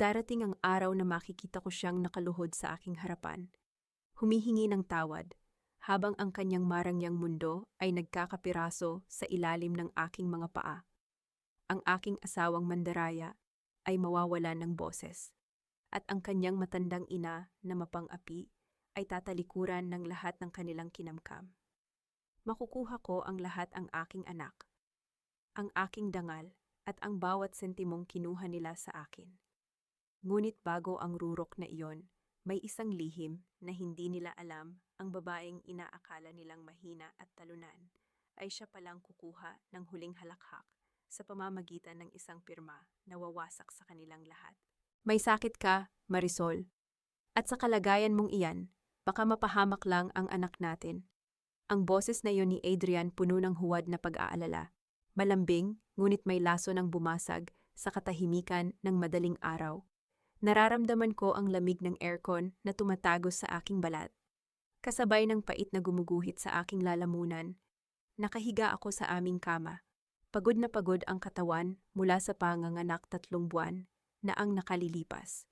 Darating ang araw na makikita ko siyang nakaluhod sa aking harapan. Humihingi ng tawad, habang ang kanyang marangyang mundo ay nagkakapiraso sa ilalim ng aking mga paa. Ang aking asawang mandaraya ay mawawalan ng boses. At ang kanyang matandang ina na mapang-api ay tatalikuran ng lahat ng kanilang kinamkam. Makukuha ko ang lahat ang aking anak, ang aking dangal, at ang bawat sentimong kinuha nila sa akin. Ngunit bago ang rurok na iyon, may isang lihim na hindi nila alam. Ang babaeng inaakala nilang mahina at talunan ay siya palang kukuha ng huling halakhak sa pamamagitan ng isang pirma na wawasak sa kanilang lahat. May sakit ka, Marisol. At sa kalagayan mong iyan, baka mapahamak lang ang anak natin. Ang boses na iyon ni Adrian puno ng huwad na pag-aalala. Malambing, ngunit may laso ng bumasag sa katahimikan ng madaling araw. Nararamdaman ko ang lamig ng aircon na tumatagos sa aking balat. Kasabay ng pait na gumuguhit sa aking lalamunan, nakahiga ako sa aming kama. Pagod na pagod ang katawan mula sa panganganak 3 buwan na ang nakalilipas.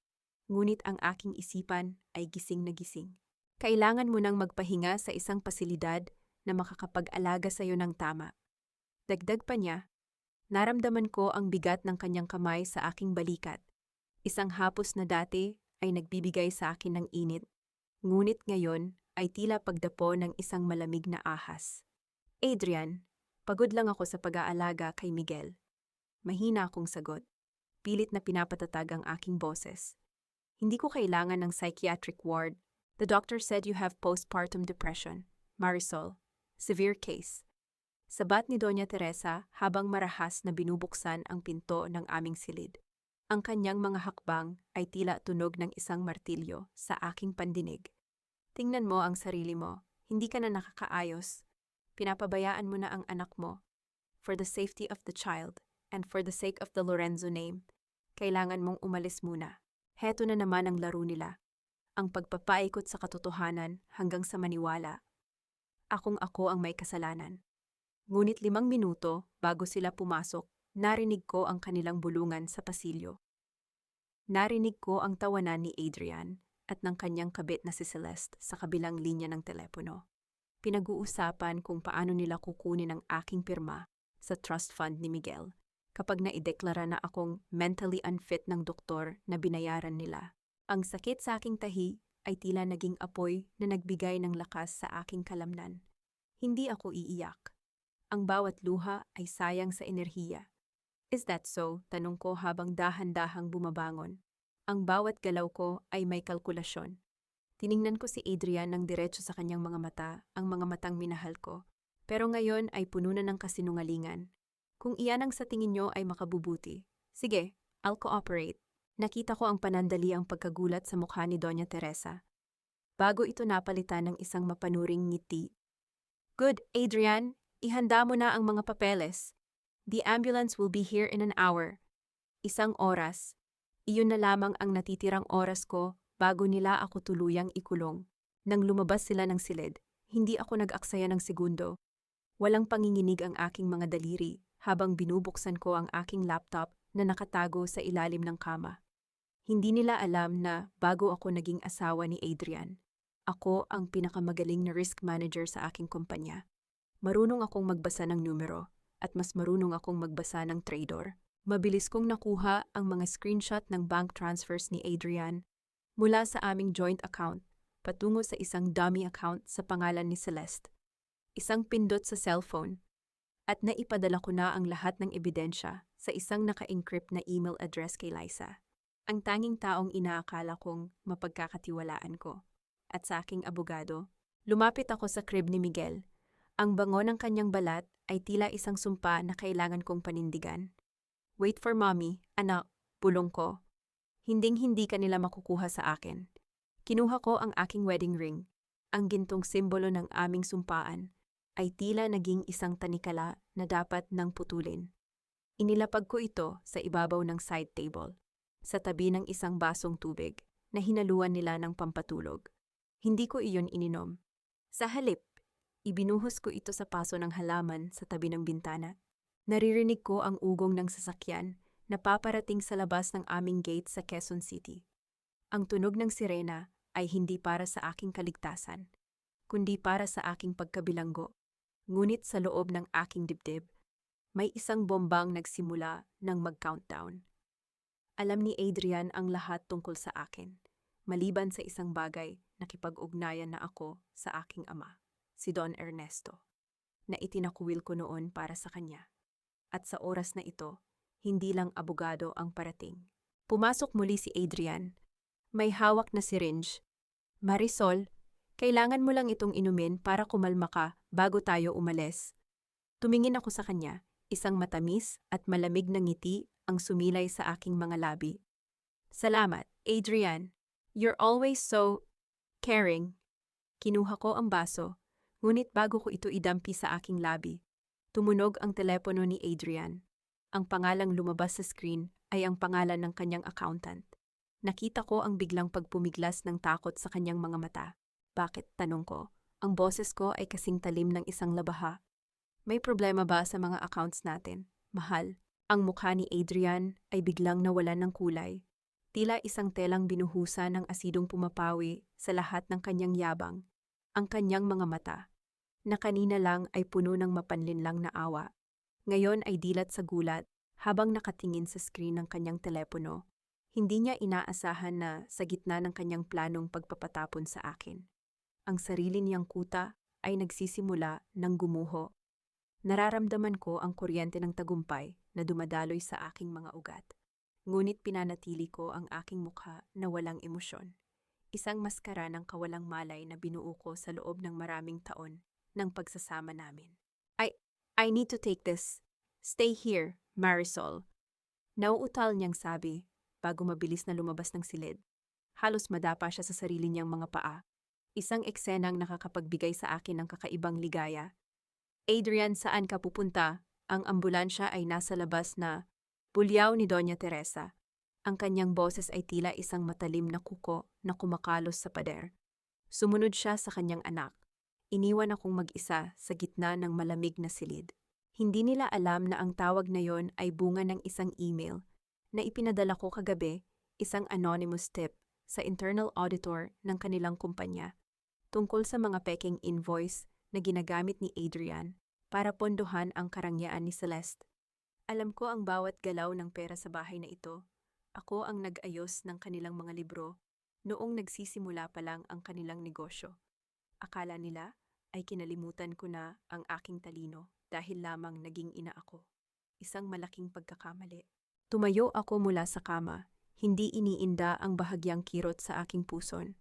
Ngunit ang aking isipan ay gising na gising. Kailangan mo nang magpahinga sa isang pasilidad na makakapag-alaga sa iyo ng tama. Dagdag pa niya, naramdaman ko ang bigat ng kanyang kamay sa aking balikat. Isang hapos na dati ay nagbibigay sa akin ng init, ngunit ngayon ay tila pagdapo ng isang malamig na ahas. Adrian, pagod lang ako sa pag-aalaga kay Miguel. Mahina akong sagot. Pilit na pinapatatag ang aking boses. Hindi ko kailangan ng psychiatric ward. The doctor said you have postpartum depression. Marisol, severe case. Sabat ni Doña Teresa habang marahas na binubuksan ang pinto ng aming silid. Ang kanyang mga hakbang ay tila tunog ng isang martilyo sa aking pandinig. Tingnan mo ang sarili mo, hindi ka na nakakaayos. Pinapabayaan mo na ang anak mo. For the safety of the child, and for the sake of the Lorenzo name, kailangan mong umalis muna. Heto na naman ang laro nila. Ang pagpapaikot sa katotohanan hanggang sa maniwala. Ako ang may kasalanan. Ngunit 5 minuto bago sila pumasok, narinig ko ang kanilang bulungan sa pasilyo. Narinig ko ang tawanan ni Adrian at ng kanyang kabit na si Celeste sa kabilang linya ng telepono. Pinag-uusapan kung paano nila kukunin ang aking pirma sa trust fund ni Miguel kapag naideklara na akong mentally unfit ng doktor na binayaran nila. Ang sakit sa aking tahi ay tila naging apoy na nagbigay ng lakas sa aking kalamnan. Hindi ako iiyak. Ang bawat luha ay sayang sa enerhiya. Is that so? Tanong ko habang dahan-dahang bumabangon. Ang bawat galaw ko ay may kalkulasyon. Tiningnan ko si Adrian ng diretso sa kanyang mga mata, ang mga matang minahal ko. Pero ngayon ay puno na ng kasinungalingan. Kung iyan ang sa tingin nyo ay makabubuti, sige, I'll cooperate. Nakita ko ang panandaliang pagkagulat sa mukha ni Doña Teresa. Bago ito napalitan ng isang mapanuring ngiti. Good, Adrian. Ihanda mo na ang mga papeles. The ambulance will be here in an hour. 1 oras. Iyon na lamang ang natitirang oras ko bago nila ako tuluyang ikulong. Nang lumabas sila ng silid, hindi ako nag-aksaya ng segundo. Walang panginginig ang aking mga daliri habang binubuksan ko ang aking laptop na nakatago sa ilalim ng kama. Hindi nila alam na bago ako naging asawa ni Adrian, ako ang pinakamagaling na risk manager sa aking kumpanya. Marunong akong magbasa ng numero at mas marunong akong magbasa ng trader. Mabilis kong nakuha ang mga screenshot ng bank transfers ni Adrian mula sa aming joint account patungo sa isang dummy account sa pangalan ni Celeste. Isang pindot sa cellphone at naipadala ko na ang lahat ng ebidensya sa isang naka-encrypt na email address kay Liza, ang tanging taong inaakala kong mapagkakatiwalaan ko. At sa aking abogado, lumapit ako sa crib ni Miguel. Ang bango ng kanyang balat ay tila isang sumpa na kailangan kong panindigan. Wait for mommy, anak, bulong ko. Hinding-hindi ka nila makukuha sa akin. Kinuha ko ang aking wedding ring. Ang gintong simbolo ng aming sumpaan ay tila naging isang tanikala na dapat nang putulin. Inilapag ko ito sa ibabaw ng side table, sa tabi ng isang basong tubig na hinaluan nila ng pampatulog. Hindi ko iyon ininom. Sa halip, ibinuhos ko ito sa paso ng halaman sa tabi ng bintana. Naririnig ko ang ugong ng sasakyan napaparating sa labas ng aming gate sa Quezon City. Ang tunog ng sirena ay hindi para sa aking kaligtasan, kundi para sa aking pagkabilanggo. Ngunit sa loob ng aking dibdib, may isang bombang nagsimula ng mag-countdown. Alam ni Adrian ang lahat tungkol sa akin, maliban sa isang bagay na kipag-ugnayan na ako sa aking ama, si Don Ernesto, na itinakuwil ko noon para sa kanya. At sa oras na ito, hindi lang abogado ang parating. Pumasok muli si Adrian. May hawak na syringe. Marisol, kailangan mo lang itong inumin para kumalma ka bago tayo umalis. Tumingin ako sa kanya, isang matamis at malamig na ngiti ang sumilay sa aking mga labi. Salamat, Adrian. You're always so caring. Kinuha ko ang baso, ngunit bago ko ito idampi sa aking labi, tumunog ang telepono ni Adrian. Ang pangalang lumabas sa screen ay ang pangalan ng kanyang accountant. Nakita ko ang biglang pagpumiglas ng takot sa kanyang mga mata. Bakit, tanong ko, ang boses ko ay kasing talim ng isang labaha. May problema ba sa mga accounts natin? Mahal. Ang mukha ni Adrian ay biglang nawalan ng kulay. Tila isang telang binuhusa ng asidong pumapawi sa lahat ng kanyang yabang. Ang kanyang mga mata, na kanina lang ay puno ng mapanlinlang na awa, ngayon ay dilat sa gulat habang nakatingin sa screen ng kanyang telepono. Hindi niya inaasahan na sa gitna ng kanyang planong pagpapatapon sa akin, ang sarili niyang kuta ay nagsisimula ng gumuho. Nararamdaman ko ang kuryente ng tagumpay na dumadaloy sa aking mga ugat. Ngunit pinanatili ko ang aking mukha na walang emosyon. Isang maskara ng kawalang malay na binuo ko sa loob ng maraming taon ng pagsasama namin. I need to take this. Stay here, Marisol. Nauutal niyang sabi bago mabilis na lumabas ng silid. Halos madapa siya sa sarili niyang mga paa. Isang eksenang nakakapagbigay sa akin ng kakaibang ligaya. Adrian, saan ka pupunta? Ang ambulansya ay nasa labas na bulyaw ni Doña Teresa. Ang kanyang boses ay tila isang matalim na kuko na kumakalos sa pader. Sumunod siya sa kanyang anak. Iniwan akong mag-isa sa gitna ng malamig na silid. Hindi nila alam na ang tawag na yon ay bunga ng isang email na ipinadala ko kagabi, isang anonymous tip sa internal auditor ng kanilang kumpanya tungkol sa mga peking invoice na ginagamit ni Adrian para pondohan ang karangyaan ni Celeste. Alam ko ang bawat galaw ng pera sa bahay na ito. Ako ang nag-ayos ng kanilang mga libro noong nagsisimula pa lang ang kanilang negosyo. Akala nila ay kinalimutan ko na ang aking talino dahil lamang naging ina ako. Isang malaking pagkakamali. Tumayo ako mula sa kama, hindi iniinda ang bahagyang kirot sa aking puson.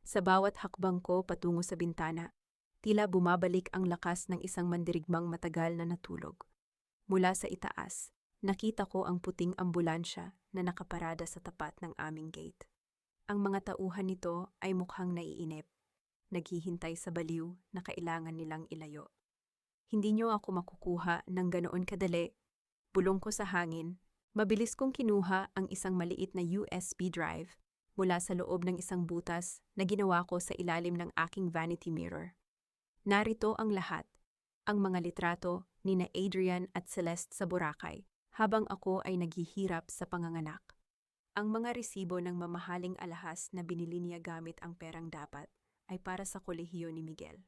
Sa bawat hakbang ko patungo sa bintana, tila bumabalik ang lakas ng isang mandirigmang matagal na natulog. Mula sa itaas, nakita ko ang puting ambulansya na nakaparada sa tapat ng aming gate. Ang mga tauhan nito ay mukhang naiinip, naghihintay sa baliw na kailangan nilang ilayo. Hindi niyo ako makukuha ng ganoon kadali. Bulong ko sa hangin. Mabilis kong kinuha ang isang maliit na USB drive mula sa loob ng isang butas na ginawa ko sa ilalim ng aking vanity mirror. Narito ang lahat, ang mga litrato ni na Adrian at Celeste sa Boracay habang ako ay naghihirap sa panganganak. Ang mga resibo ng mamahaling alahas na binili niya gamit ang perang dapat ay para sa kolehiyo ni Miguel.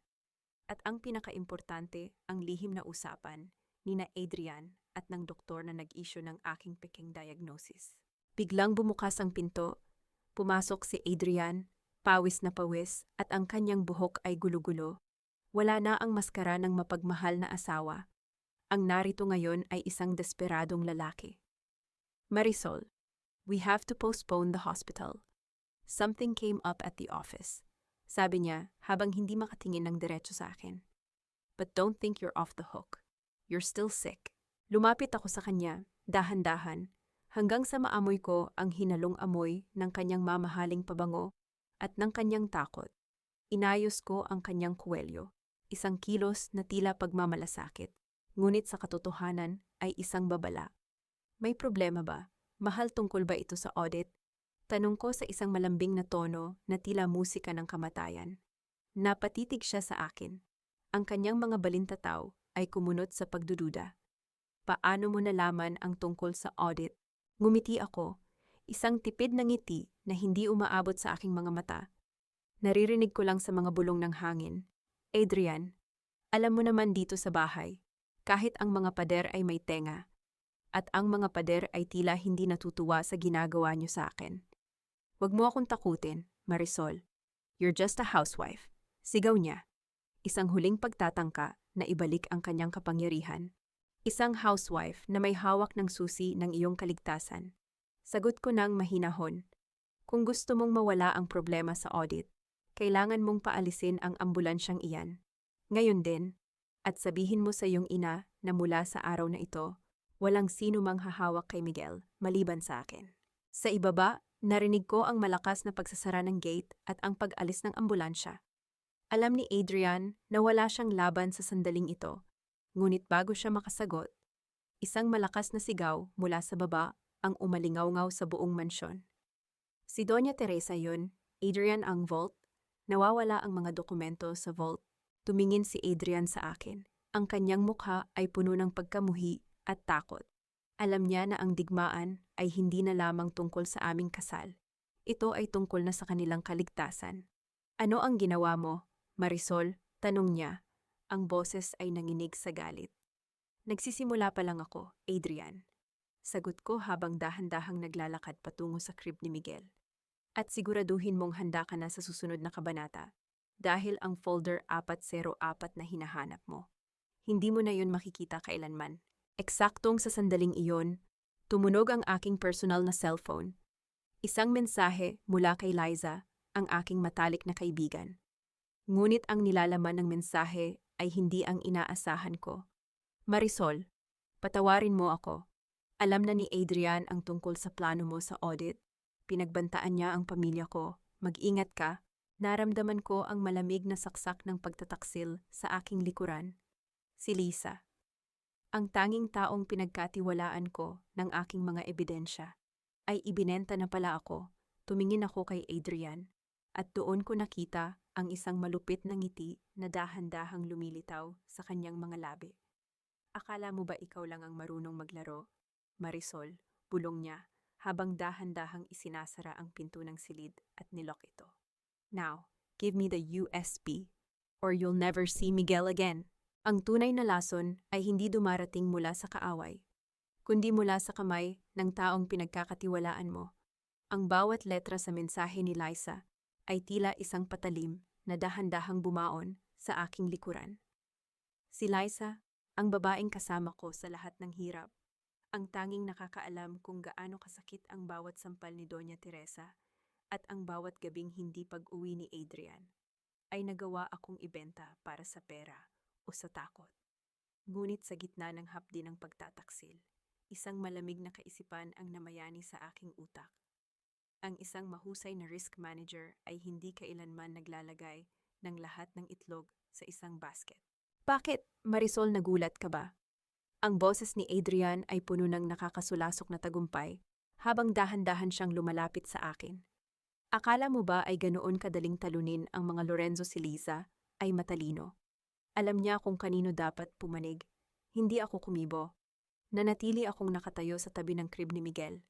At ang pinakaimportante, ang lihim na usapan ni na Adrian at ng doktor na nag-issue ng aking peking diagnosis. Biglang bumukas ang pinto, pumasok si Adrian, pawis na pawis at ang kanyang buhok ay gulo-gulo. Wala na ang maskara ng mapagmahal na asawa. Ang narito ngayon ay isang desperadong lalaki. Marisol, we have to postpone the hospital. Something came up at the office. Sabi niya habang hindi makatingin ng diretso sa akin. But don't think you're off the hook. You're still sick. Lumapit ako sa kanya, dahan-dahan, hanggang sa maamoy ko ang hinalong amoy ng kanyang mamahaling pabango at ng kanyang takot. Inayos ko ang kanyang kuwelyo, isang kilos na tila pagmamalasakit, ngunit sa katotohanan ay isang babala. May problema ba? Mahal, tungkol ba ito sa audit? Tanong ko sa isang malambing na tono na tila musika ng kamatayan. Napatitig siya sa akin. Ang kanyang mga balintataw ay kumunot sa pagdududa. Paano mo nalaman ang tungkol sa audit? Ngumiti ako, isang tipid na ngiti na hindi umaabot sa aking mga mata. Naririnig ko lang sa mga bulong ng hangin. Adrian, alam mo naman dito sa bahay, kahit ang mga pader ay may tenga, at ang mga pader ay tila hindi natutuwa sa ginagawa niyo sa akin. Huwag mo akong takutin, Marisol. You're just a housewife. Sigaw niya. Isang huling pagtatangka na ibalik ang kanyang kapangyarihan. Isang housewife na may hawak ng susi ng iyong kaligtasan. Sagot ko ng mahinahon. Kung gusto mong mawala ang problema sa audit, kailangan mong paalisin ang ambulansyang iyan. Ngayon din, at sabihin mo sa iyong ina na mula sa araw na ito, walang sino mang hahawak kay Miguel maliban sa akin. Sa ibaba, narinig ko ang malakas na pagsasara ng gate at ang pag-alis ng ambulansya. Alam ni Adrian na wala siyang laban sa sandaling ito, ngunit bago siya makasagot, isang malakas na sigaw mula sa baba ang umalingaw-ngaw sa buong mansyon. Si Doña Teresa yun, Adrian ang vault, nawawala ang mga dokumento sa vault. Tumingin si Adrian sa akin. Ang kanyang mukha ay puno ng pagkamuhi at takot. Alam niya na ang digmaan ay hindi na lamang tungkol sa aming kasal. Ito ay tungkol na sa kanilang kaligtasan. Ano ang ginawa mo, Marisol? Tanong niya. Ang boses ay nanginig sa galit. Nagsisimula pa lang ako, Adrian. Sagot ko habang dahan-dahang naglalakad patungo sa crib ni Miguel. At siguraduhin mong handa ka na sa susunod na kabanata. Dahil ang folder 404 na hinahanap mo. Hindi mo na yun makikita kailanman. Eksaktong sa sandaling iyon, tumunog ang aking personal na cellphone. Isang mensahe mula kay Liza, ang aking matalik na kaibigan. Ngunit ang nilalaman ng mensahe ay hindi ang inaasahan ko. Marisol, patawarin mo ako. Alam na ni Adrian ang tungkol sa plano mo sa audit. Pinagbantaan niya ang pamilya ko. Mag-ingat ka. Naramdaman ko ang malamig na saksak ng pagtataksil sa aking likuran. Si Lisa. Ang tanging taong pinagkatiwalaan ko ng aking mga ebidensya ay ibinenta na pala ako. Tumingin ako kay Adrian at doon ko nakita ang isang malupit na ngiti na dahan-dahang lumilitaw sa kanyang mga labi. Akala mo ba ikaw lang ang marunong maglaro? Marisol, bulong niya habang dahan-dahang isinasara ang pinto ng silid at nilok ito. Now, give me the USB or you'll never see Miguel again. Ang tunay na lason ay hindi dumarating mula sa kaaway, kundi mula sa kamay ng taong pinagkakatiwalaan mo. Ang bawat letra sa mensahe ni Liza ay tila isang patalim na dahan-dahang bumaon sa aking likuran. Si Liza, ang babaeng kasama ko sa lahat ng hirap, ang tanging nakakaalam kung gaano kasakit ang bawat sampal ni Doña Teresa at ang bawat gabing hindi pag-uwi ni Adrian, ay nagawa akong ibenta para sa pera o sa takot. Ngunit sa gitna ng hapdi ng pagtataksil, isang malamig na kaisipan ang namayani sa aking utak. Ang isang mahusay na risk manager ay hindi kailanman naglalagay ng lahat ng itlog sa isang basket. Bakit, Marisol, nagulat ka ba? Ang boses ni Adrian ay puno ng nakakasulasok na tagumpay habang dahan-dahan siyang lumalapit sa akin. Akala mo ba ay ganoon kadaling talunin ang mga Lorenzo si Liza ay matalino? Alam niya kung kanino dapat pumanig. Hindi ako kumibo. Nanatili akong nakatayo sa tabi ng crib ni Miguel.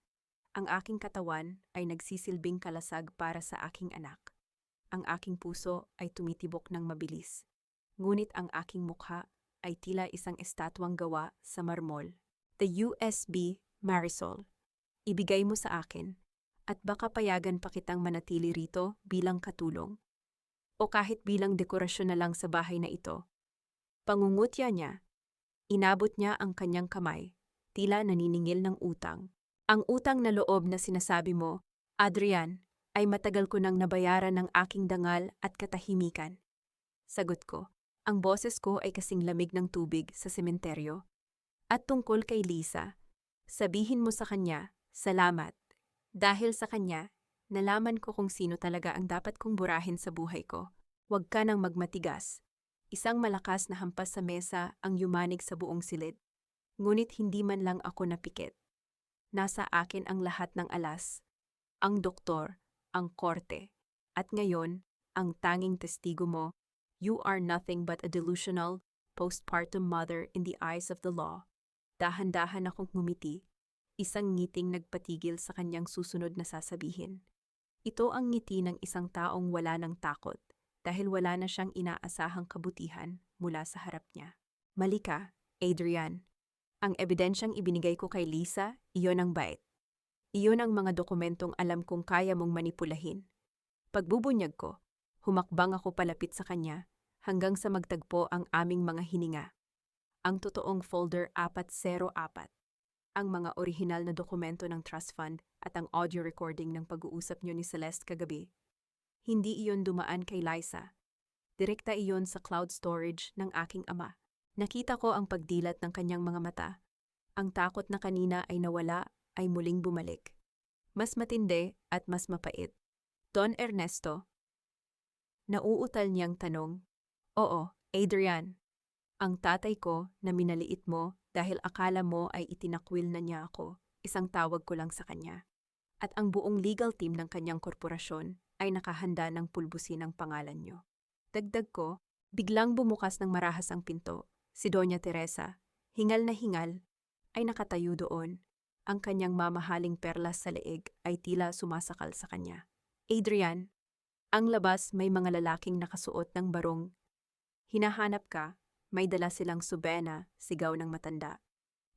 Ang aking katawan ay nagsisilbing kalasag para sa aking anak. Ang aking puso ay tumitibok ng mabilis. Ngunit ang aking mukha ay tila isang estatwang gawa sa marmol. The USB, Marisol. Ibigay mo sa akin. At baka payagan pa kitang manatili rito bilang katulong. O kahit bilang dekorasyon na lang sa bahay na ito. Pangungutya niya. Inabot niya ang kanyang kamay, tila naniningil ng utang. Ang utang na loob na sinasabi mo, Adrian, ay matagal ko nang nabayaran ng aking dangal at katahimikan. Sagot ko, ang boses ko ay kasing lamig ng tubig sa sementeryo. At tungkol kay Lisa, sabihin mo sa kanya, salamat. Dahil sa kanya, nalaman ko kung sino talaga ang dapat kong burahin sa buhay ko. Huwag ka nang magmatigas. Isang malakas na hampas sa mesa ang yumanig sa buong silid. Ngunit hindi man lang ako napikit. Nasa akin ang lahat ng alas. Ang doktor, ang korte. At ngayon, ang tanging testigo mo, you are nothing but a delusional, postpartum mother in the eyes of the law. Dahan-dahan akong ngumiti. Isang ngiting nagpatigil sa kanyang susunod na sasabihin. Ito ang ngiti ng isang taong wala ng takot dahil wala na siyang inaasahang kabutihan mula sa harap niya. Mali ka, Adrian. Ang ebidensyang ibinigay ko kay Lisa, iyon ang bait. Iyon ang mga dokumentong alam kong kaya mong manipulahin. Pagbubunyag ko, humakbang ako palapit sa kanya hanggang sa magtagpo ang aming mga hininga. Ang totoong folder 404. Ang mga orihinal na dokumento ng trust fund at ang audio recording ng pag-uusap niyo ni Celeste kagabi. Hindi iyon dumaan kay Liza. Direkta iyon sa cloud storage ng aking ama. Nakita ko ang pagdilat ng kanyang mga mata. Ang takot na kanina ay nawala ay muling bumalik. Mas matindi at mas mapait. Don Ernesto. Nauutal niyang tanong. Oo, Adrian. Ang tatay ko na minaliit mo dahil akala mo ay itinakwil na niya ako, isang tawag ko lang sa kanya. At ang buong legal team ng kanyang korporasyon ay nakahanda ng pulbusin ang pangalan niyo. Dagdag ko, biglang bumukas ng marahas ang pinto. Si Doña Teresa, hingal na hingal, ay nakatayo doon. Ang kanyang mamahaling perlas sa leeg ay tila sumasakal sa kanya. Adrian, ang labas may mga lalaking nakasuot ng barong. Hinahanap ka, may dala silang subena, sigaw ng matanda.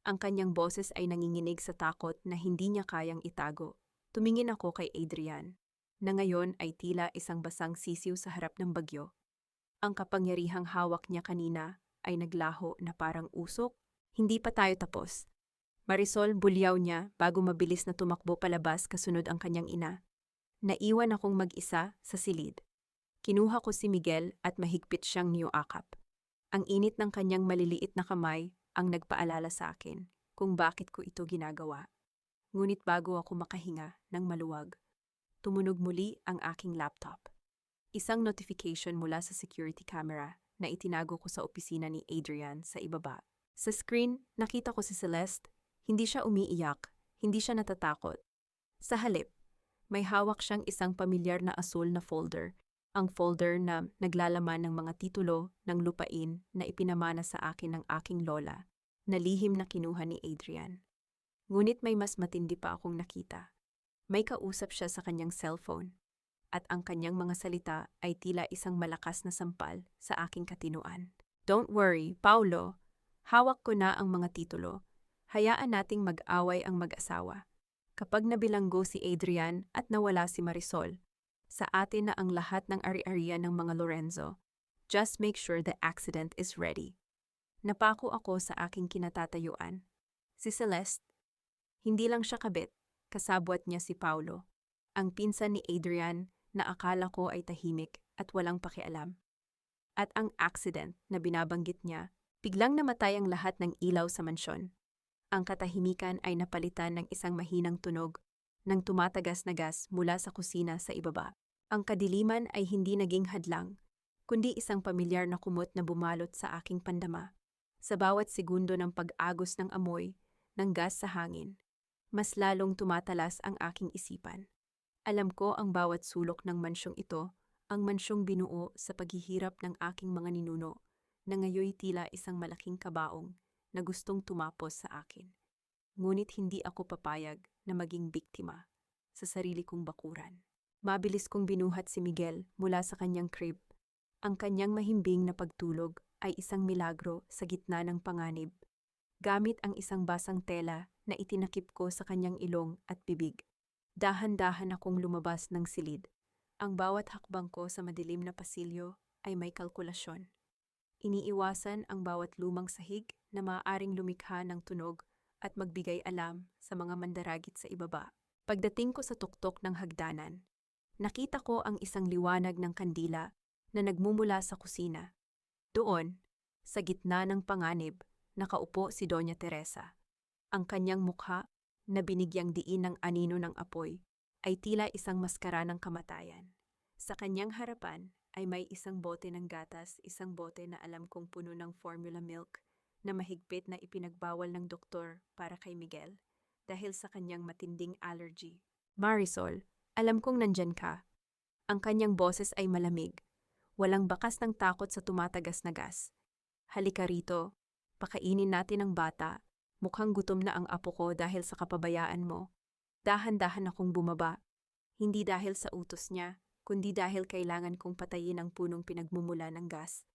Ang kanyang boses ay nanginginig sa takot na hindi niya kayang itago. Tumingin ako kay Adrian, na ngayon ay tila isang basang sisiw sa harap ng bagyo. Ang kapangyarihang hawak niya kanina ay naglaho na parang usok. Hindi pa tayo tapos. Marisol, bulyaw niya bago mabilis na tumakbo palabas kasunod ang kanyang ina. Naiwan akong mag-isa sa silid. Kinuha ko si Miguel at mahigpit siyang niyuakap. Ang init ng kanyang maliliit na kamay ang nagpaalala sa akin kung bakit ko ito ginagawa. Ngunit bago ako makahinga ng maluwag, tumunog muli ang aking laptop. Isang notification mula sa security camera na itinago ko sa opisina ni Adrian sa ibaba. Sa screen, nakita ko si Celeste. Hindi siya umiiyak, hindi siya natatakot. Sa halip, may hawak siyang isang pamilyar na asul na folder. Ang folder na naglalaman ng mga titulo ng lupain na ipinamana sa akin ng aking lola, na lihim na kinuha ni Adrian. Ngunit may mas matindi pa akong nakita. May kausap siya sa kanyang cellphone, at ang kanyang mga salita ay tila isang malakas na sampal sa aking katinuan. Don't worry, Paulo. Hawak ko na ang mga titulo. Hayaan nating mag-away ang mag-asawa. Kapag nabilanggo si Adrian at nawala si Marisol, sa atin na ang lahat ng ari-arian ng mga Lorenzo. Just make sure the accident is ready. Napako ako sa aking kinatatayuan. Si Celeste, hindi lang siya kabit, kasabwat niya si Paulo, ang pinsan ni Adrian na akala ko ay tahimik at walang pakialam. At ang accident na binabanggit niya, biglang namatay ang lahat ng ilaw sa mansyon. Ang katahimikan ay napalitan ng isang mahinang tunog ng tumatagas na gas mula sa kusina sa ibaba. Ang kadiliman ay hindi naging hadlang, kundi isang pamilyar na kumot na bumalot sa aking pandama. Sa bawat segundo ng pag-agos ng amoy, ng gas sa hangin, mas lalong tumatalas ang aking isipan. Alam ko ang bawat sulok ng mansyong ito, ang mansyong binuo sa paghihirap ng aking mga ninuno, na ngayoy tila isang malaking kabaong na gustong tumapos sa akin. Ngunit hindi ako papayag na maging biktima sa sarili kong bakuran. Mabilis kong binuhat si Miguel mula sa kanyang crib. Ang kanyang mahimbing na pagtulog ay isang milagro sa gitna ng panganib. Gamit ang isang basang tela na itinakip ko sa kanyang ilong at bibig. Dahan-dahan akong lumabas ng silid. Ang bawat hakbang ko sa madilim na pasilyo ay may kalkulasyon. Iniiwasan ang bawat lumang sahig na maaaring lumikha ng tunog at magbigay alam sa mga mandaragit sa ibaba. Pagdating ko sa tuktok ng hagdanan, nakita ko ang isang liwanag ng kandila na nagmumula sa kusina. Doon, sa gitna ng panganib, nakaupo si Doña Teresa. Ang kanyang mukha, na binigyang diin ng anino ng apoy, ay tila isang maskara ng kamatayan. Sa kanyang harapan ay may isang bote ng gatas, isang bote na alam kong puno ng formula milk na mahigpit na ipinagbawal ng doktor para kay Miguel dahil sa kanyang matinding allergy. Marisol, alam kong nandyan ka. Ang kanyang boses ay malamig. Walang bakas ng takot sa tumatagas na gas. Halika rito, pakainin natin ang bata, Mukhang gutom na ang apo ko dahil sa kapabayaan mo. Dahan-dahan akong bumaba. Hindi dahil sa utos niya, kundi dahil kailangan kong patayin ang punong pinagmumula ng gas.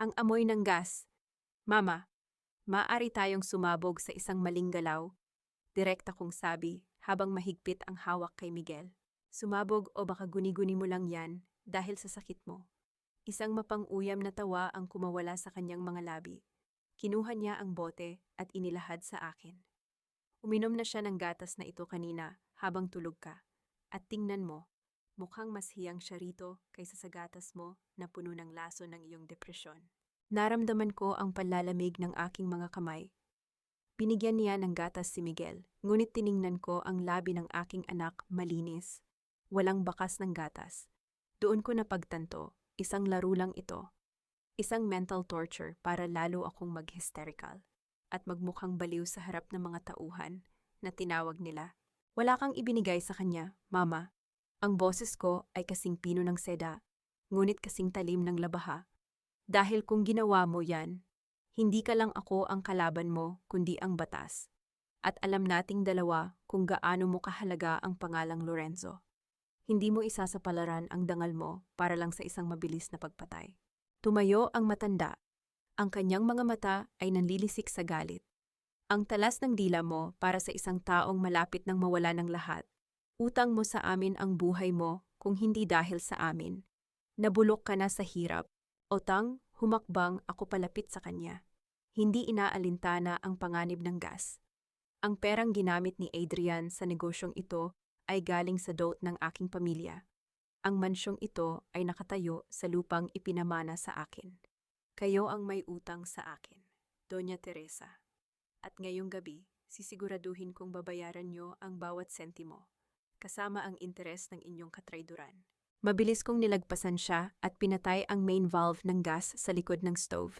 Ang amoy ng gas. Mama, maaari tayong sumabog sa isang maling galaw. Direkta kong sabi habang mahigpit ang hawak kay Miguel. Sumabog o baka guni-guni mo lang yan dahil sa sakit mo. Isang mapang-uyam na tawa ang kumawala sa kanyang mga labi. Kinuha niya ang bote at inilahad sa akin. Uminom na siya ng gatas na ito kanina habang tulog ka. At tingnan mo, mukhang mas hiyang siya rito kaysa sa gatas mo na puno ng laso ng iyong depresyon. Naramdaman ko ang panlalamig ng aking mga kamay. Binigyan niya ng gatas si Miguel, ngunit tiningnan ko ang labi ng aking anak malinis. Walang bakas ng gatas. Doon ko napagtanto, isang laro lang ito. Isang mental torture para lalo akong mag-hysterical at magmukhang baliw sa harap ng mga tauhan na tinawag nila. Wala kang ibinigay sa kanya, Mama. Ang boses ko ay kasing pino ng seda, ngunit kasing talim ng labaha. Dahil kung ginawa mo yan, hindi ka lang ako ang kalaban mo, kundi ang batas. At alam nating dalawa kung gaano mo kahalaga ang pangalang Lorenzo. Hindi mo isasapalaran ang dangal mo para lang sa isang mabilis na pagpatay. Tumayo ang matanda. Ang kanyang mga mata ay nanlilisik sa galit. Ang talas ng dila mo para sa isang taong malapit ng mawala ng lahat. Utang mo sa amin ang buhay mo kung hindi dahil sa amin. Nabulok ka na sa hirap. Otang, humakbang ako palapit sa kanya. Hindi inaalintana ang panganib ng gas. Ang perang ginamit ni Adrian sa negosyong ito ay galing sa dote ng aking pamilya. Ang mansyong ito ay nakatayo sa lupang ipinamana sa akin. Kayo ang may utang sa akin, Doña Teresa. At ngayong gabi, sisiguraduhin kong babayaran niyo ang bawat sentimo, kasama ang interes ng inyong katrayduran. Mabilis kong nilagpasan siya at pinatay ang main valve ng gas sa likod ng stove.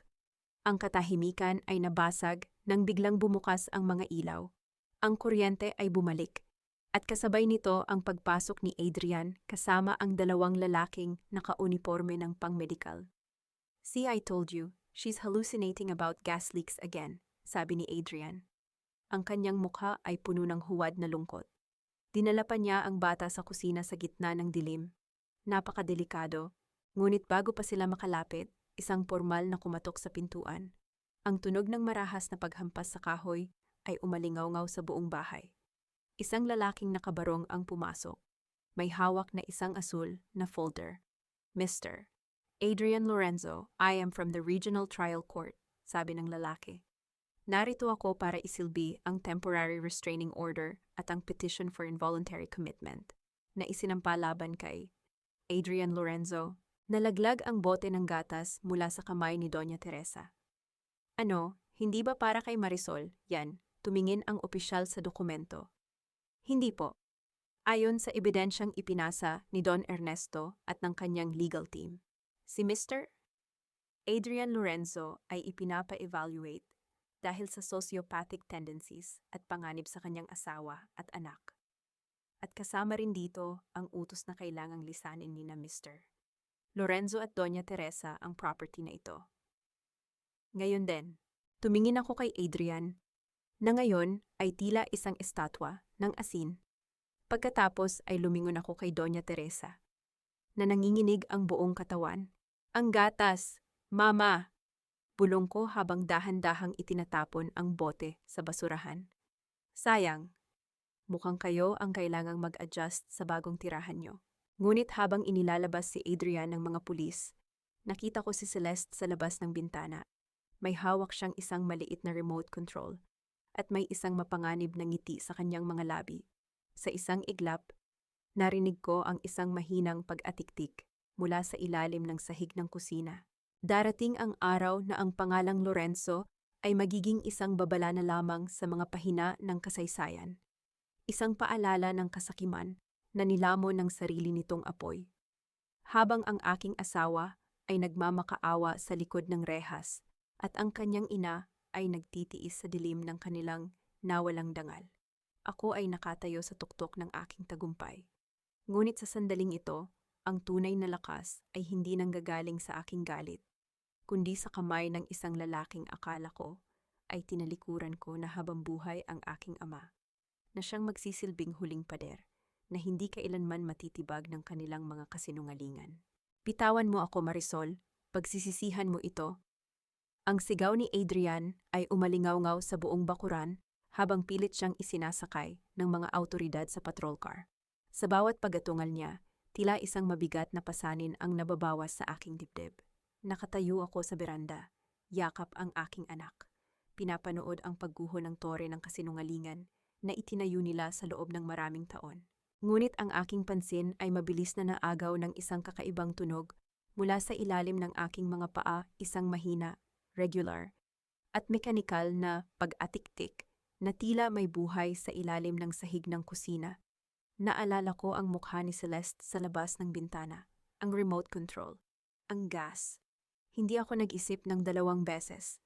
Ang katahimikan ay nabasag nang biglang bumukas ang mga ilaw. Ang kuryente ay bumalik. At kasabay nito ang pagpasok ni Adrian kasama ang dalawang lalaking naka-uniforme ng pang-medical. See, I told you, she's hallucinating about gas leaks again, sabi ni Adrian. Ang kanyang mukha ay puno ng huwad na lungkot. Dinala pa niya ang bata sa kusina sa gitna ng dilim. Napakadelikado, ngunit bago pa sila makalapit, isang pormal na kumatok sa pintuan. Ang tunog ng marahas na paghampas sa kahoy ay umalingaw-ngaw sa buong bahay. Isang lalaking nakabarong ang pumasok. May hawak na isang asul na folder. Mr. Adrian Lorenzo, I am from the Regional Trial Court, sabi ng lalaki. Narito ako para isilbi ang Temporary Restraining Order at ang Petition for Involuntary Commitment na isinampa laban kay Adrian Lorenzo. Nalaglag ang bote ng gatas mula sa kamay ni Doña Teresa. Ano, hindi ba para kay Marisol? Yan, tumingin ang opisyal sa dokumento. Hindi po. Ayon sa ebidensyang ipinasa ni Don Ernesto at ng kanyang legal team, si Mr. Adrian Lorenzo ay ipinapa-evaluate dahil sa sociopathic tendencies at panganib sa kanyang asawa at anak. At kasama rin dito ang utos na kailangang lisanin ni na Mr. Lorenzo at Doña Teresa ang property na ito. Ngayon din, tumingin ako kay Adrian na ngayon ay tila isang estatwa ng asin. Pagkatapos ay lumingon ako kay Doña Teresa, na nanginginig ang buong katawan. Ang gatas! Mama! Bulong ko habang dahan-dahang itinatapon ang bote sa basurahan. Sayang, mukhang kayo ang kailangang mag-adjust sa bagong tirahan nyo. Ngunit habang inilalabas si Adrian ng mga pulis, nakita ko si Celeste sa labas ng bintana. May hawak siyang isang maliit na remote control at may isang mapanganib na ngiti sa kanyang mga labi. Sa isang iglap, narinig ko ang isang mahinang pag-atiktik mula sa ilalim ng sahig ng kusina. Darating ang araw na ang pangalang Lorenzo ay magiging isang babala na lamang sa mga pahina ng kasaysayan. Isang paalala ng kasakiman na nilamon ng sarili nitong apoy. Habang ang aking asawa ay nagmamakaawa sa likod ng rehas at ang kanyang ina ay nagtitiis sa dilim ng kanilang nawalang dangal. Ako ay nakatayo sa tuktok ng aking tagumpay. Ngunit sa sandaling ito, ang tunay na lakas ay hindi nanggagaling sa aking galit, kundi sa kamay ng isang lalaking akala ko ay tinalikuran ko na habang buhay ang aking ama, na siyang magsisilbing huling pader, na hindi kailanman matitibag ng kanilang mga kasinungalingan. Bitawan mo ako, Marisol, pagsisisihan mo ito. Ang sigaw ni Adrian ay umalingaw-ngaw sa buong bakuran habang pilit siyang isinasakay ng mga awtoridad sa patrol car. Sa bawat pagatungal niya, tila isang mabigat na pasanin ang nababawas sa aking dibdib. Nakatayo ako sa beranda, yakap ang aking anak. Pinapanood ang pagguho ng tore ng kasinungalingan na itinayo nila sa loob ng maraming taon. Ngunit ang aking pansin ay mabilis na naagaw ng isang kakaibang tunog mula sa ilalim ng aking mga paa, isang mahina, regular, at mekanikal na pag-atik-tik na tila may buhay sa ilalim ng sahig ng kusina. Naalala ko ang mukha ni Celeste sa labas ng bintana, ang remote control, ang gas. Hindi ako nag-isip ng 2 beses.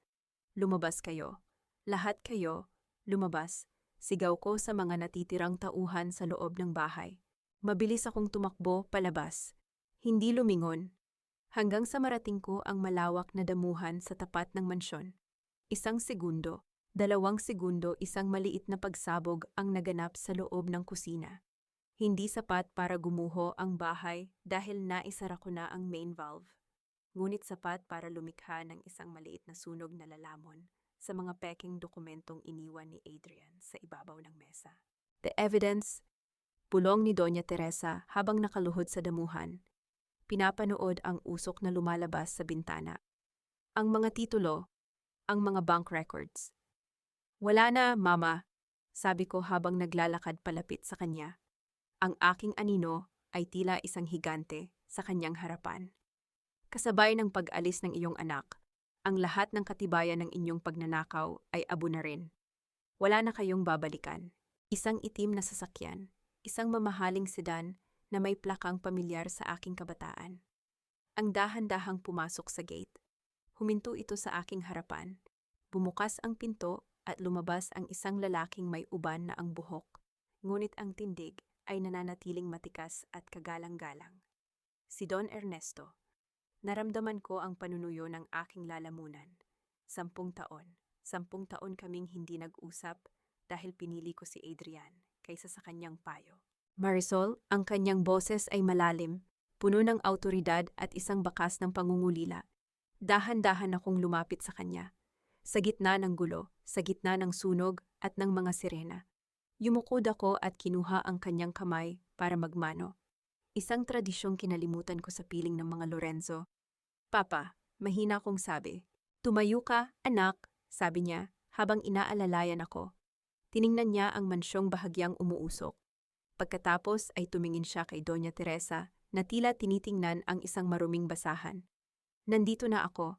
Lumabas kayo. Lahat kayo, lumabas. Sigaw ko sa mga natitirang tauhan sa loob ng bahay. Mabilis akong tumakbo palabas. Hindi lumingon. Hanggang sa marating ko ang malawak na damuhan sa tapat ng mansyon. 1 segundo, 2 segundo, isang maliit na pagsabog ang naganap sa loob ng kusina. Hindi sapat para gumuho ang bahay dahil naisara ko na ang main valve. Ngunit sapat para lumikha ng isang maliit na sunog na lalamon sa mga peking dokumentong iniwan ni Adrian sa ibabaw ng mesa. The evidence, bulong ni Doña Teresa habang nakaluhod sa damuhan. Pinapanood ang usok na lumalabas sa bintana. Ang mga titulo, ang mga bank records. Wala na, Mama, sabi ko habang naglalakad palapit sa kanya. Ang aking anino ay tila isang higante sa kanyang harapan. Kasabay ng pag-alis ng iyong anak, ang lahat ng katibayan ng inyong pagnanakaw ay abo na rin. Wala na kayong babalikan. Isang itim na sasakyan, isang mamahaling sedan na may plakang pamilyar sa aking kabataan. Ang dahan-dahang pumasok sa gate. Huminto ito sa aking harapan. Bumukas ang pinto at lumabas ang isang lalaking may uban na ang buhok. Ngunit ang tindig ay nananatiling matikas at kagalang-galang. Si Don Ernesto. Naramdaman ko ang panunuyo ng aking lalamunan. 10 taon. 10 taon kaming hindi nag-usap dahil pinili ko si Adrian kaysa sa kanyang payo. Marisol, ang kanyang boses ay malalim, puno ng awtoridad at isang bakas ng pangungulila. Dahan-dahan akong lumapit sa kanya. Sa gitna ng gulo, sa gitna ng sunog at ng mga sirena. Yumukod ako at kinuha ang kanyang kamay para magmano. Isang tradisyong kinalimutan ko sa piling ng mga Lorenzo. Papa, mahina kong sabi. Tumayo ka, anak, sabi niya habang inaalalayan ako. Tiningnan niya ang mansyong bahagyang umuusok. Pagkatapos ay tumingin siya kay Doña Teresa na tila tinitingnan ang isang maruming basahan. Nandito na ako.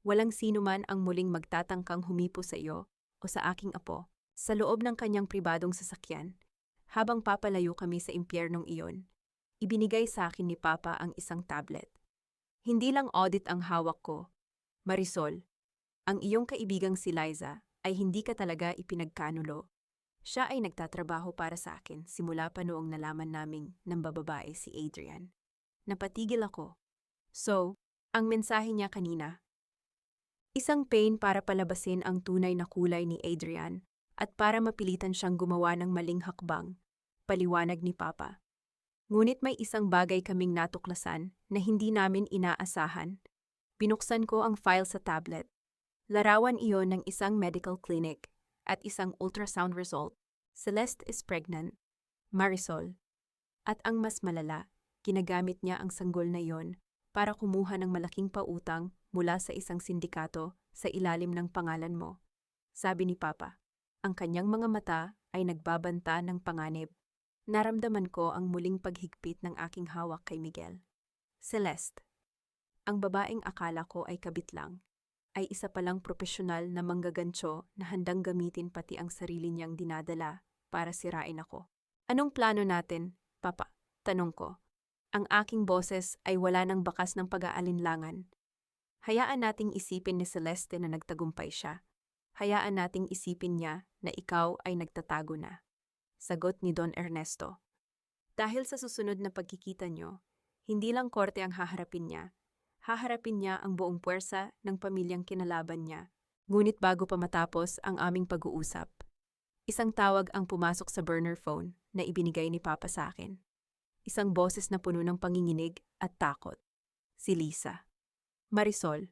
Walang sino man ang muling magtatangkang humipo sa iyo o sa aking apo. Sa loob ng kanyang pribadong sasakyan, habang papalayo kami sa impyernong iyon, ibinigay sa akin ni Papa ang isang tablet. Hindi lang audit ang hawak ko. Marisol, ang iyong kaibigang si Liza ay hindi ka talaga ipinagkanulo. Siya ay nagtatrabaho para sa akin simula pa noong nalaman naming nambababae si Adrian. Napatigil ako. So, ang mensahe niya kanina. Isang pain para palabasin ang tunay na kulay ni Adrian at para mapilitan siyang gumawa ng maling hakbang, paliwanag ni Papa. Ngunit may isang bagay kaming natuklasan na hindi namin inaasahan. Binuksan ko ang file sa tablet. Larawan iyon ng isang medical clinic at isang ultrasound result. Celeste is pregnant. Marisol. At ang mas malala, ginagamit niya ang sanggol na iyon para kumuha ng malaking pautang mula sa isang sindikato sa ilalim ng pangalan mo. Sabi ni Papa. Ang kanyang mga mata ay nagbabanta ng panganib. Naramdaman ko ang muling paghigpit ng aking hawak kay Miguel. Celeste. Ang babaeng akala ko ay kabit lang, ay isa palang propesyonal na manggagantso na handang gamitin pati ang sarili niyang dinadala para sirain ako. Anong plano natin, Papa? Tanong ko. Ang aking boses ay wala ng bakas ng pag-aalinlangan. Hayaan nating isipin ni Celeste na nagtagumpay siya. Hayaan nating isipin niya na ikaw ay nagtatago na. Sagot ni Don Ernesto. Dahil sa susunod na pagkikita niyo, hindi lang korte ang haharapin niya ang buong puwersa ng pamilyang kinalaban niya Ngunit bago pa matapos ang aming pag-uusap, isang tawag ang pumasok sa burner phone na ibinigay ni Papa sa akin. Isang boses na puno ng panginginig at takot. Si Lisa. Marisol,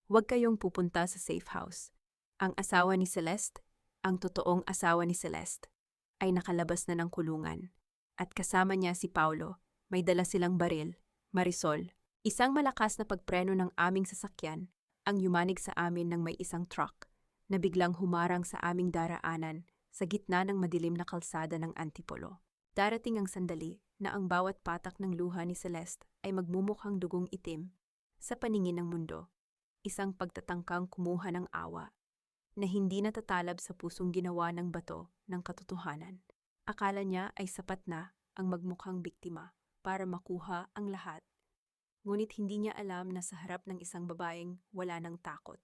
huwag kayong pupunta sa safe house. Ang asawa ni Celeste, ang totoong asawa ni Celeste, ay nakalabas na ng kulungan. At kasama niya si Paulo, may dala silang baril. Marisol, isang malakas na pagpreno ng aming sasakyan ang yumanig sa amin ng may isang truck na biglang humarang sa aming daraanan sa gitna ng madilim na kalsada ng Antipolo. Darating ang sandali na ang bawat patak ng luha ni Celeste ay magmumukhang dugong itim sa paningin ng mundo. Isang pagtatangkang kumuha ng awa na hindi natatalab sa pusong ginawa ng bato ng katotohanan. Akala niya ay sapat na ang magmukhang biktima para makuha ang lahat. Ngunit hindi niya alam na sa harap ng isang babaeng wala ng takot.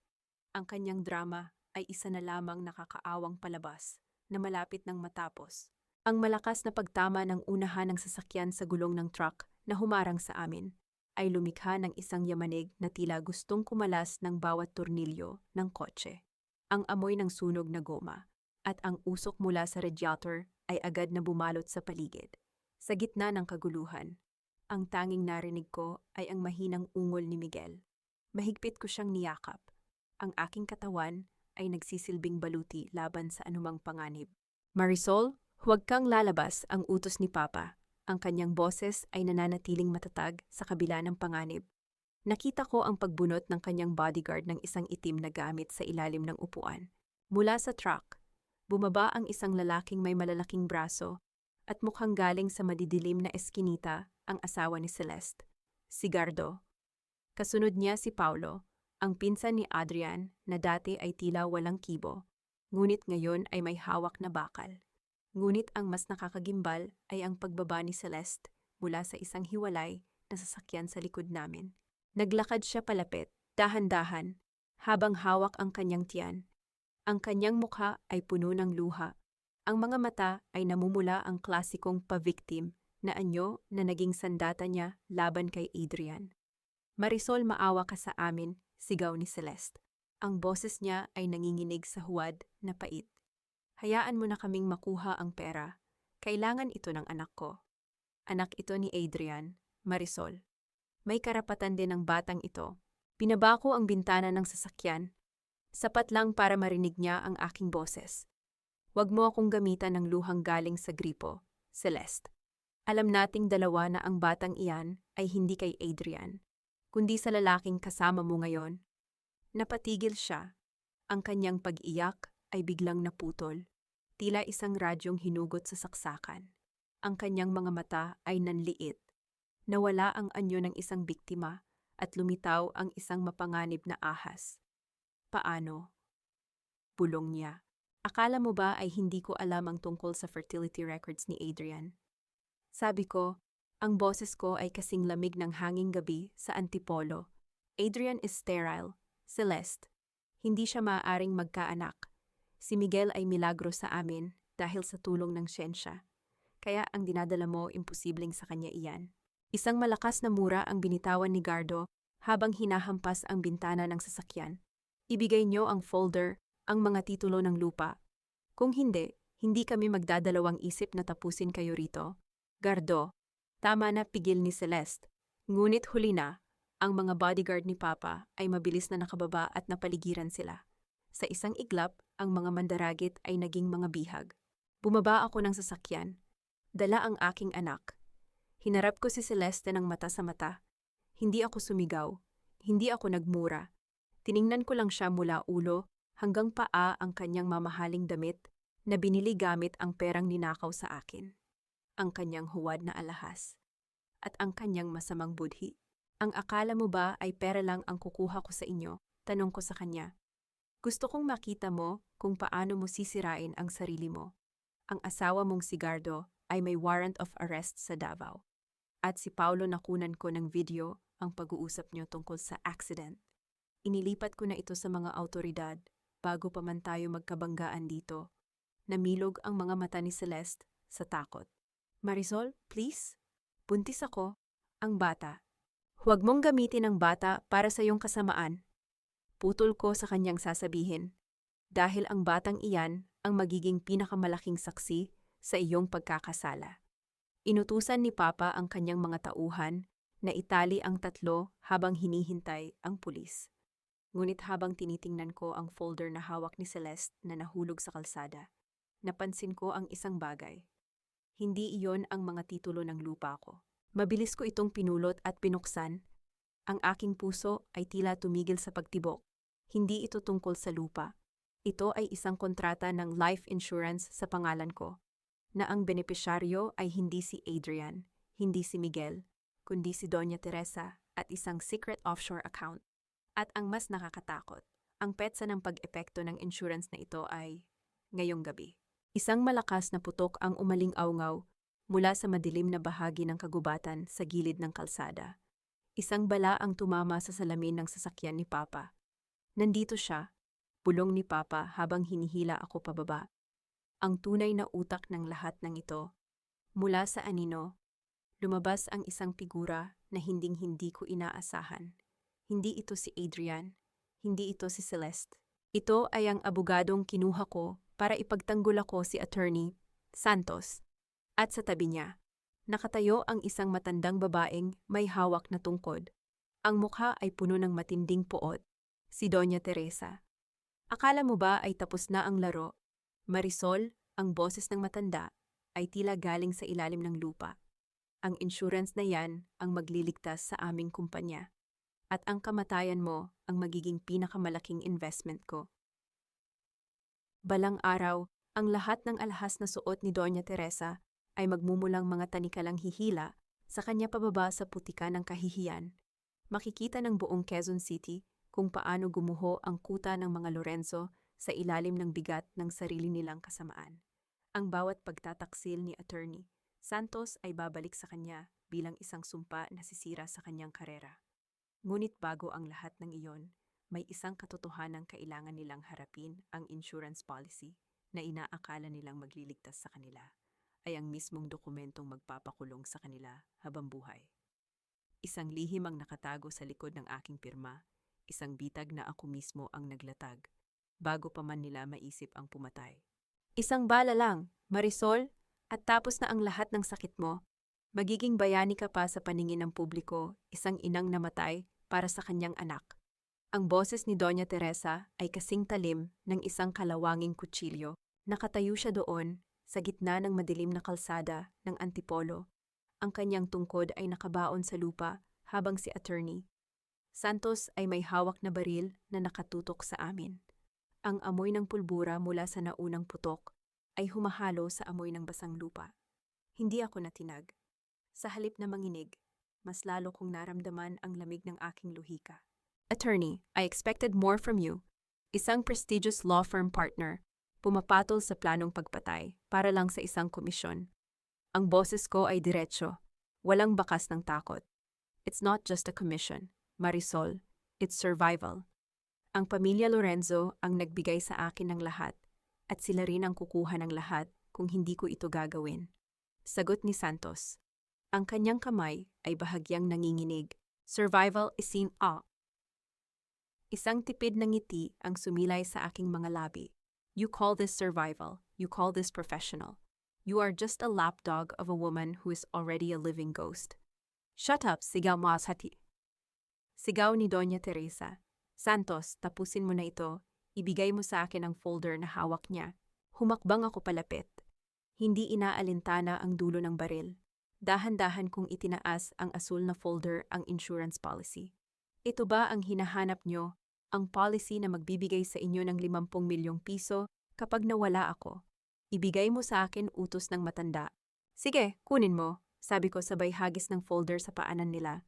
Ang kanyang drama ay isa na lamang nakakaawang palabas na malapit ng matapos. Ang malakas na pagtama ng unahan ng sasakyan sa gulong ng truck na humarang sa amin ay lumikha ng isang yamanig na tila gustong kumalas ng bawat tornilyo ng kotse. Ang amoy ng sunog na goma at ang usok mula sa radiator ay agad na bumalot sa paligid. Sa gitna ng kaguluhan, ang tanging narinig ko ay ang mahinang ungol ni Miguel. Mahigpit ko siyang niyakap. Ang aking katawan ay nagsisilbing baluti laban sa anumang panganib. Marisol, huwag kang lalabas, ang utos ni Papa. Ang kanyang boses ay nananatiling matatag sa kabila ng panganib. Nakita ko ang pagbunot ng kanyang bodyguard ng isang itim na gamit sa ilalim ng upuan. Mula sa truck, bumaba ang isang lalaking may malalaking braso at mukhang galing sa madidilim na eskinita ang asawa ni Celeste, si Gardo. Kasunod niya si Paulo, ang pinsan ni Adrian na dati ay tila walang kibo, ngunit ngayon ay may hawak na bakal. Ngunit ang mas nakakagimbal ay ang pagbaba ni Celeste mula sa isang hiwalay na sasakyan sa likod namin. Naglakad siya palapit, dahan-dahan, habang hawak ang kanyang tiyan. Ang kanyang mukha ay puno ng luha. Ang mga mata ay namumula ang klasikong pa-victim na anyo na naging sandata niya laban kay Adrian. Marisol, maawa ka sa amin, sigaw ni Celeste. Ang boses niya ay nanginginig sa huwad na pait. Hayaan mo na kaming makuha ang pera. Kailangan ito ng anak ko. Anak ito ni Adrian, Marisol. May karapatan din ang batang ito. Pinabako ang bintana ng sasakyan. Sapat lang para marinig niya ang aking boses. Huwag mo akong gamitan ng luhang galing sa gripo, Celeste. Alam nating dalawa na ang batang iyan ay hindi kay Adrian, kundi sa lalaking kasama mo ngayon. Napatigil siya. Ang kanyang pag-iyak ay biglang naputol, tila isang radyong hinugot sa saksakan. Ang kanyang mga mata ay nanliit. Nawala ang anyo ng isang biktima at lumitaw ang isang mapanganib na ahas. Paano? Bulong niya. Akala mo ba ay hindi ko alam ang tungkol sa fertility records ni Adrian? Sabi ko, ang boses ko ay kasing lamig ng hanging gabi sa Antipolo. Adrian is sterile, Celeste. Hindi siya maaaring magkaanak. Si Miguel ay milagro sa amin dahil sa tulong ng siyensya. Kaya ang dinadala mo, imposibleng sa kanya iyan. Isang malakas na mura ang binitawan ni Gardo habang hinahampas ang bintana ng sasakyan. Ibigay niyo ang folder, ang mga titulo ng lupa. Kung hindi, hindi kami magdadalawang isip na tapusin kayo rito. Gardo, tama na, pigil ni Celeste. Ngunit huli na, ang mga bodyguard ni Papa ay mabilis na nakababa at napaligiran sila. Sa isang iglap, ang mga mandaragit ay naging mga bihag. Bumaba ako ng sasakyan. Dala ang aking anak. Hinarap ko si Celeste ng mata sa mata. Hindi ako sumigaw. Hindi ako nagmura. Tiningnan ko lang siya mula ulo hanggang paa ang kanyang mamahaling damit na binili gamit ang perang ninakaw sa akin. Ang kanyang huwad na alahas. At ang kanyang masamang budhi. Ang akala mo ba ay pera lang ang kukuha ko sa inyo? Tanong ko sa kanya. Gusto kong makita mo kung paano mo sisirain ang sarili mo. Ang asawa mong si Gardo ay may warrant of arrest sa Davao. At si Paulo, nakunan ko ng video ang pag-uusap niyo tungkol sa accident. Inilipat ko na ito sa mga autoridad bago pa man tayo magkabanggaan dito. Namilog ang mga mata ni Celeste sa takot. Marisol, please? Buntis ako. Ang bata. Huwag mong gamitin ang bata para sa iyong kasamaan. Putol ko sa kanyang sasabihin, dahil ang batang iyan ang magiging pinakamalaking saksi sa iyong pagkakasala. Inutusan ni Papa ang kanyang mga tauhan na itali ang tatlo habang hinihintay ang pulis. Ngunit habang tinitingnan ko ang folder na hawak ni Celeste na nahulog sa kalsada, napansin ko ang isang bagay. Hindi iyon ang mga titulo ng lupa ko. Mabilis ko itong pinulot at binuksan. Ang aking puso ay tila tumigil sa pagtibok. Hindi ito tungkol sa lupa. Ito ay isang kontrata ng life insurance sa pangalan ko, na ang benepisyaryo ay hindi si Adrian, hindi si Miguel, kundi si Doña Teresa at isang secret offshore account. At ang mas nakakatakot, ang petsa ng pag-epekto ng insurance na ito ay ngayong gabi. Isang malakas na putok ang umaling-awngaw mula sa madilim na bahagi ng kagubatan sa gilid ng kalsada. Isang bala ang tumama sa salamin ng sasakyan ni Papa. Nandito siya, bulong ni Papa habang hinihila ako pababa. Ang tunay na utak ng lahat ng ito. Mula sa anino, lumabas ang isang figura na hinding-hindi ko inaasahan. Hindi ito si Adrian, hindi ito si Celeste. Ito ay ang abogadong kinuha ko para ipagtanggol ako si Attorney Santos. At sa tabi niya, nakatayo ang isang matandang babaeng may hawak na tungkod. Ang mukha ay puno ng matinding poot, si Doña Teresa. Akala mo ba ay tapos na ang laro? Marisol, ang boses ng matanda, ay tila galing sa ilalim ng lupa. Ang insurance na yan ang magliligtas sa aming kumpanya. At ang kamatayan mo ang magiging pinakamalaking investment ko. Balang araw, ang lahat ng alahas na suot ni Doña Teresa ay magmumulang mga tanikalang hihila sa kanya pababa sa putika ng kahihiyan. Makikita ng buong Quezon City kung paano gumuho ang kuta ng mga Lorenzo sa ilalim ng bigat ng sarili nilang kasamaan. Ang bawat pagtataksil ni Attorney Santos ay babalik sa kanya bilang isang sumpa na sisira sa kanyang karera. Ngunit bago ang lahat ng iyon, may isang katotohanang kailangan nilang harapin. Ang insurance policy na inaakala nilang magliligtas sa kanila ay ang mismong dokumentong magpapakulong sa kanila habang buhay. Isang lihim ang nakatago sa likod ng aking pirma, isang bitag na ako mismo ang naglatag, bago pa man nila maisip ang pumatay. Isang bala lang, Marisol, at tapos na ang lahat ng sakit mo. Magiging bayani ka pa sa paningin ng publiko, isang inang namatay para sa kanyang anak. Ang boses ni Doña Teresa ay kasing talim ng isang kalawanging kutsilyo. Nakatayo siya doon sa gitna ng madilim na kalsada ng Antipolo. Ang kanyang tungkod ay nakabaon sa lupa habang si Attorney Santos ay may hawak na baril na nakatutok sa amin. Ang amoy ng pulbura mula sa naunang putok ay humahalo sa amoy ng basang lupa. Hindi ako natinag. Sa halip na manginig, mas lalo kong naramdaman ang lamig ng aking luhika. Attorney, I expected more from you. Isang prestigious law firm partner, pumapatol sa planong pagpatay para lang sa isang komisyon. Ang boses ko ay diretsyo, walang bakas ng takot. It's not just a commission, Marisol, it's survival. Ang pamilya Lorenzo ang nagbigay sa akin ng lahat, at sila rin ang kukuha ng lahat kung hindi ko ito gagawin. Sagot ni Santos. Ang kanyang kamay ay bahagyang nanginginig. Survival is seen all. Isang tipid na ngiti ang sumilay sa aking mga labi. You call this survival. You call this professional. You are just a lapdog of a woman who is already a living ghost. Shut up, sigaw mo hati. Sigaw ni Doña Teresa. Santos, tapusin mo na ito. Ibigay mo sa akin ang folder na hawak niya. Humakbang ako palapit. Hindi inaalintana ang dulo ng baril. Dahan-dahan kong itinaas ang asul na folder ang insurance policy. Ito ba ang hinahanap nyo? Ang policy na magbibigay sa inyo ng 50 milyong piso kapag nawala ako. Ibigay mo sa akin, utos ng matanda. Sige, kunin mo, sabi ko sabay hagis ng folder sa paanan nila.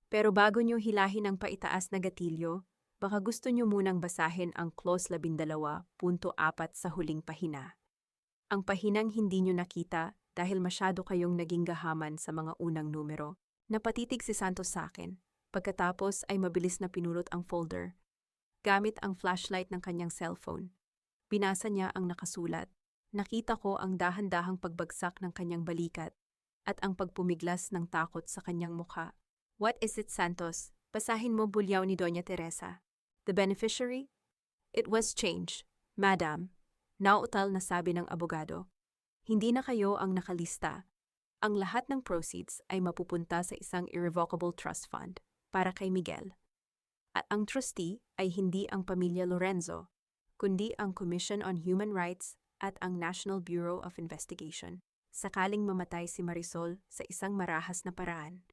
Pero bago nyo hilahin ang paitaas na gatilyo, baka gusto nyo munang basahin ang clause 12.4 sa huling pahina. Ang pahinang hindi nyo nakita dahil masyado kayong naging gahaman sa mga unang numero. Napatitig si Santos sa akin. Pagkatapos ay mabilis na pinulot ang folder. Gamit ang flashlight ng kanyang cellphone. Binasa niya ang nakasulat. Nakita ko ang dahan-dahang pagbagsak ng kanyang balikat at ang pagpumiglas ng takot sa kanyang mukha. What is it, Santos? Basahin mo, bulyaw ni Doña Teresa. The beneficiary? It was change, Madam. Nauutal na sabi ng abogado. Hindi na kayo ang nakalista. Ang lahat ng proceeds ay mapupunta sa isang irrevocable trust fund para kay Miguel. At ang trustee ay hindi ang pamilya Lorenzo, kundi ang Commission on Human Rights at ang National Bureau of Investigation. Sakaling mamatay si Marisol sa isang marahas na paraan.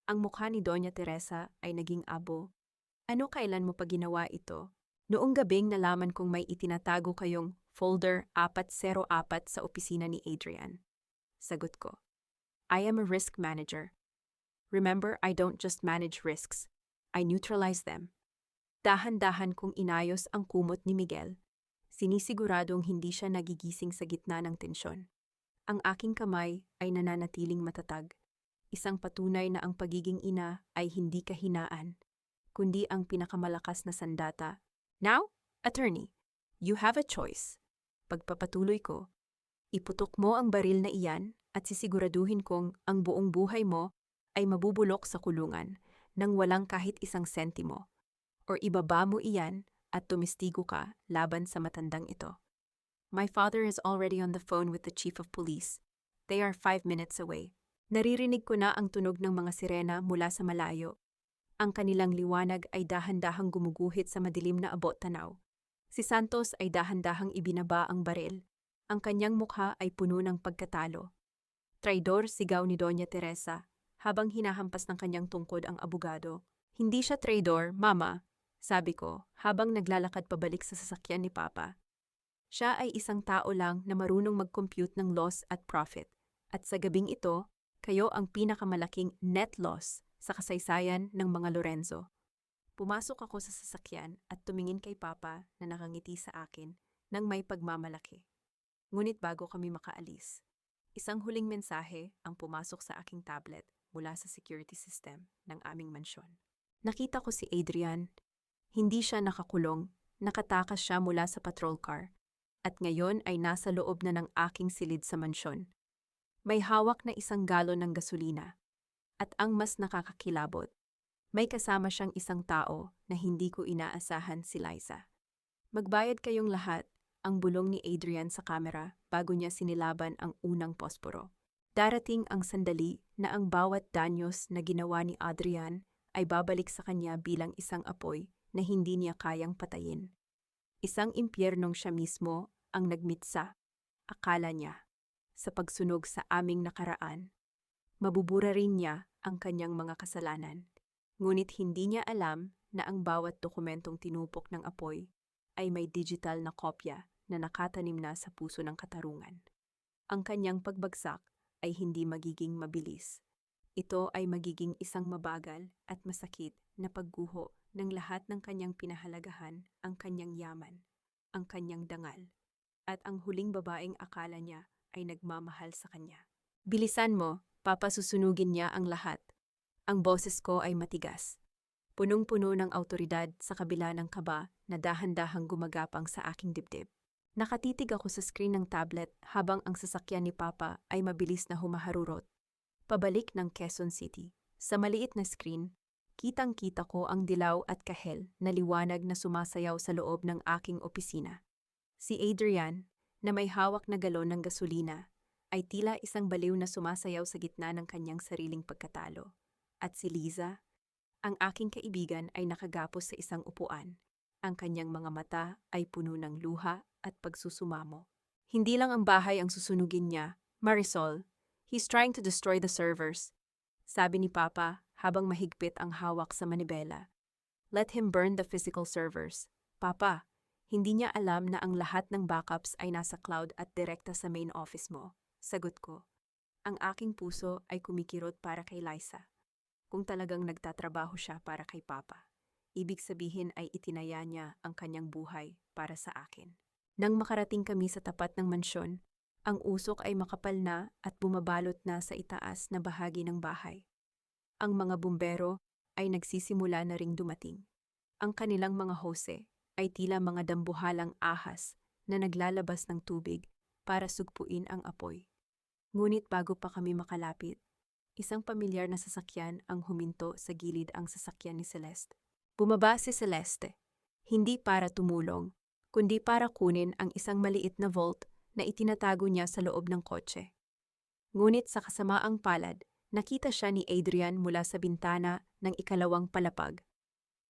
Ang mukha ni Doña Teresa ay naging abo. Ano kailan mo pa ginawa ito? Noong gabing nalaman kong may itinatago kayong folder 404 sa opisina ni Adrian. Sagot ko, I am a risk manager. Remember, I don't just manage risks. I neutralize them. Dahan-dahan kong inayos ang kumot ni Miguel. Sinisiguradong hindi siya nagigising sa gitna ng tensyon. Ang aking kamay ay nananatiling matatag. Isang patunay na ang pagiging ina ay hindi kahinaan, kundi ang pinakamalakas na sandata. Now, attorney, you have a choice. Pagpapatuloy ko, iputok mo ang baril na iyan at sisiguraduhin kong ang buong buhay mo ay mabubulok sa kulungan nang walang kahit isang sentimo. Or ibaba mo iyan at tumistigo ka laban sa matandang ito. My father is already on the phone with the chief of police. They are 5 minutes away. Naririnig ko na ang tunog ng mga sirena mula sa malayo. Ang kanilang liwanag ay dahan-dahang gumuguhit sa madilim na abot-tanaw. Si Santos ay dahan-dahang ibinaba ang baril. Ang kanyang mukha ay puno ng pagkatalo. Traidor, sigaw ni Doña Teresa, habang hinahampas ng kanyang tungkod ang abogado. Hindi siya traidor, Mama, sabi ko, habang naglalakad pabalik sa sasakyan ni Papa. Siya ay isang tao lang na marunong mag-compute ng loss at profit. At sa gabing ito, kayo ang pinakamalaking net loss sa kasaysayan ng mga Lorenzo. Pumasok ako sa sasakyan at tumingin kay Papa na nakangiti sa akin nang may pagmamalaki. Ngunit bago kami makaalis, isang huling mensahe ang pumasok sa aking tablet mula sa security system ng aming mansyon. Nakita ko si Adrian. Hindi siya nakakulong, nakatakas siya mula sa patrol car at ngayon ay nasa loob na ng aking silid sa mansyon. May hawak na 1 galon ng gasolina at ang mas nakakakilabot, may kasama siyang isang tao na hindi ko inaasahan, si Liza. Magbayad kayong lahat, ang bulong ni Adrian sa kamera bago niya sinilaban ang unang posporo. Darating ang sandali na ang bawat danyos na ginawa ni Adrian ay babalik sa kanya bilang isang apoy na hindi niya kayang patayin. Isang impyernong siya mismo ang nagmitsa, akala niya, sa pagsunog sa aming nakaraan. Mabubura rin niya ang kanyang mga kasalanan. Ngunit hindi niya alam na ang bawat dokumentong tinupok ng apoy ay may digital na kopya na nakatanim na sa puso ng katarungan. Ang kanyang pagbagsak ay hindi magiging mabilis. Ito ay magiging isang mabagal at masakit na pagguho ng lahat ng kanyang pinahalagahan, ang kanyang yaman, ang kanyang dangal, at ang huling babaeng akala niya ay nagmamahal sa kanya. Bilisan mo, papasusunugin niya ang lahat. Ang boses ko ay matigas. Punong-puno ng awtoridad sa kabila ng kaba na dahan-dahang gumagapang sa aking dibdib. Nakatitig ako sa screen ng tablet habang ang sasakyan ni Papa ay mabilis na humaharurot. Pabalik ng Quezon City. Sa maliit na screen, kitang-kita ko ang dilaw at kahel na liwanag na sumasayaw sa loob ng aking opisina. Si Adrian, na may hawak na galon ng gasolina, ay tila isang baliw na sumasayaw sa gitna ng kanyang sariling pagkatalo. At si Liza, ang aking kaibigan, ay nakagapos sa isang upuan. Ang kanyang mga mata ay puno ng luha at pagsusumamo. Hindi lang ang bahay ang susunugin niya, Marisol. He's trying to destroy the servers. Sabi ni Papa habang mahigpit ang hawak sa manibela. Let him burn the physical servers. Papa, hindi niya alam na ang lahat ng backups ay nasa cloud at direkta sa main office mo. Sagot ko. Ang aking puso ay kumikirot para kay Liza. Kung talagang nagtatrabaho siya para kay Papa, ibig sabihin ay itinaya niya ang kanyang buhay para sa akin. Nang makarating kami sa tapat ng mansyon, ang usok ay makapal na at bumabalot na sa itaas na bahagi ng bahay. Ang mga bumbero ay nagsisimula na ring dumating. Ang kanilang mga hose ay tila mga dambuhalang ahas na naglalabas ng tubig para sugpuin ang apoy. Ngunit bago pa kami makalapit, isang pamilyar na sasakyan ang huminto sa gilid ang sasakyan ni Celeste. Bumaba si Celeste. Hindi para tumulong, kundi para kunin ang isang maliit na vault na itinatago niya sa loob ng kotse. Ngunit sa kasamaang palad, nakita siya ni Adrian mula sa bintana ng ikalawang palapag.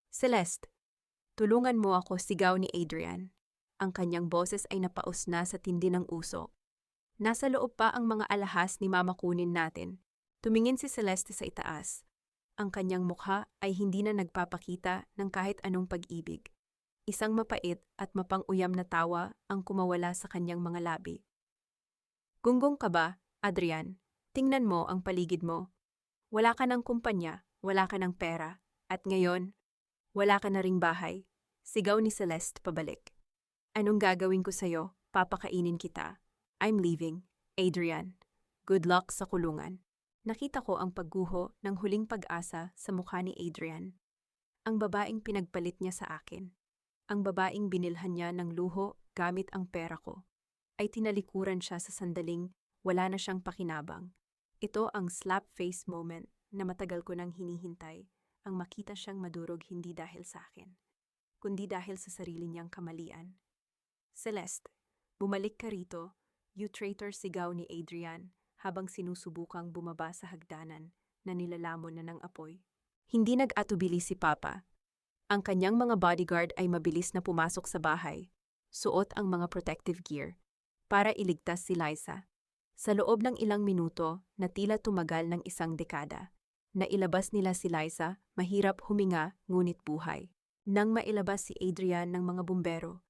"Celeste, tulungan mo ako," sigaw ni Adrian. Ang kanyang boses ay napaos na sa tindi ng usok. "Nasa loob pa ang mga alahas ni Mama, kunin natin." Tumingin si Celeste sa itaas. Ang kanyang mukha ay hindi na nagpapakita ng kahit anong pag-ibig. Isang mapait at mapang-uyam na tawa ang kumawala sa kanyang mga labi. "Gunggong ka ba, Adrian? Tingnan mo ang paligid mo. Wala ka ng kumpanya, wala ka ng pera, at ngayon, wala ka na ring bahay." Sigaw ni Celeste pabalik. "Anong gagawin ko sa'yo? Papakainin kita. I'm leaving, Adrian. Good luck sa kulungan." Nakita ko ang pagguho ng huling pag-asa sa mukha ni Adrian. Ang babaeng pinagpalit niya sa akin, ang babaeng binilhan niya ng luho gamit ang pera ko, ay tinalikuran siya sa sandaling wala na siyang pakinabang. Ito ang slap face moment na matagal ko nang hinihintay, ang makita siyang madurog hindi dahil sa akin, kundi dahil sa sarili niyang kamalian. "Celeste, bumalik ka rito, you traitor," sigaw ni Adrian habang sinusubukang bumaba sa hagdanan na nilalamon na ng apoy. Hindi nag-atubili si Papa. Ang kanyang mga bodyguard ay mabilis na pumasok sa bahay, suot ang mga protective gear, para iligtas si Liza. Sa loob ng ilang minuto na tila tumagal ng isang dekada, nailabas nila si Liza, mahirap huminga ngunit buhay. Nang mailabas si Adrian ng mga bumbero,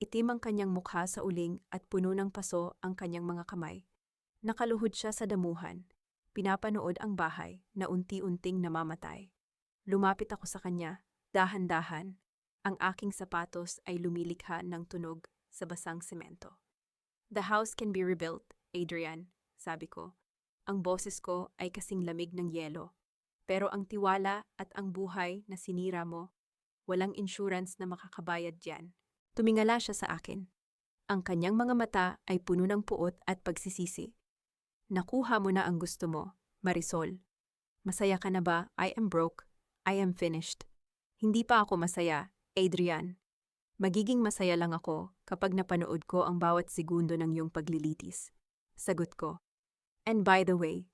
itim ang kanyang mukha sa uling at puno ng paso ang kanyang mga kamay. Nakaluhod siya sa damuhan. Pinapanood ang bahay na unti-unting namamatay. Lumapit ako sa kanya, dahan-dahan. Ang aking sapatos ay lumilikha ng tunog sa basang semento. "The house can be rebuilt, Adrian," sabi ko. Ang boses ko ay kasing lamig ng yelo. "Pero ang tiwala at ang buhay na sinira mo, walang insurance na makakabayad diyan." Tumingala siya sa akin. Ang kanyang mga mata ay puno ng puot at pagsisisi. "Nakuha mo na ang gusto mo, Marisol. Masaya ka na ba? I am broke. I am finished." "Hindi pa ako masaya, Adrian. Magiging masaya lang ako kapag napanood ko ang bawat segundo ng iyong paglilitis." Sagot ko. "And by the way,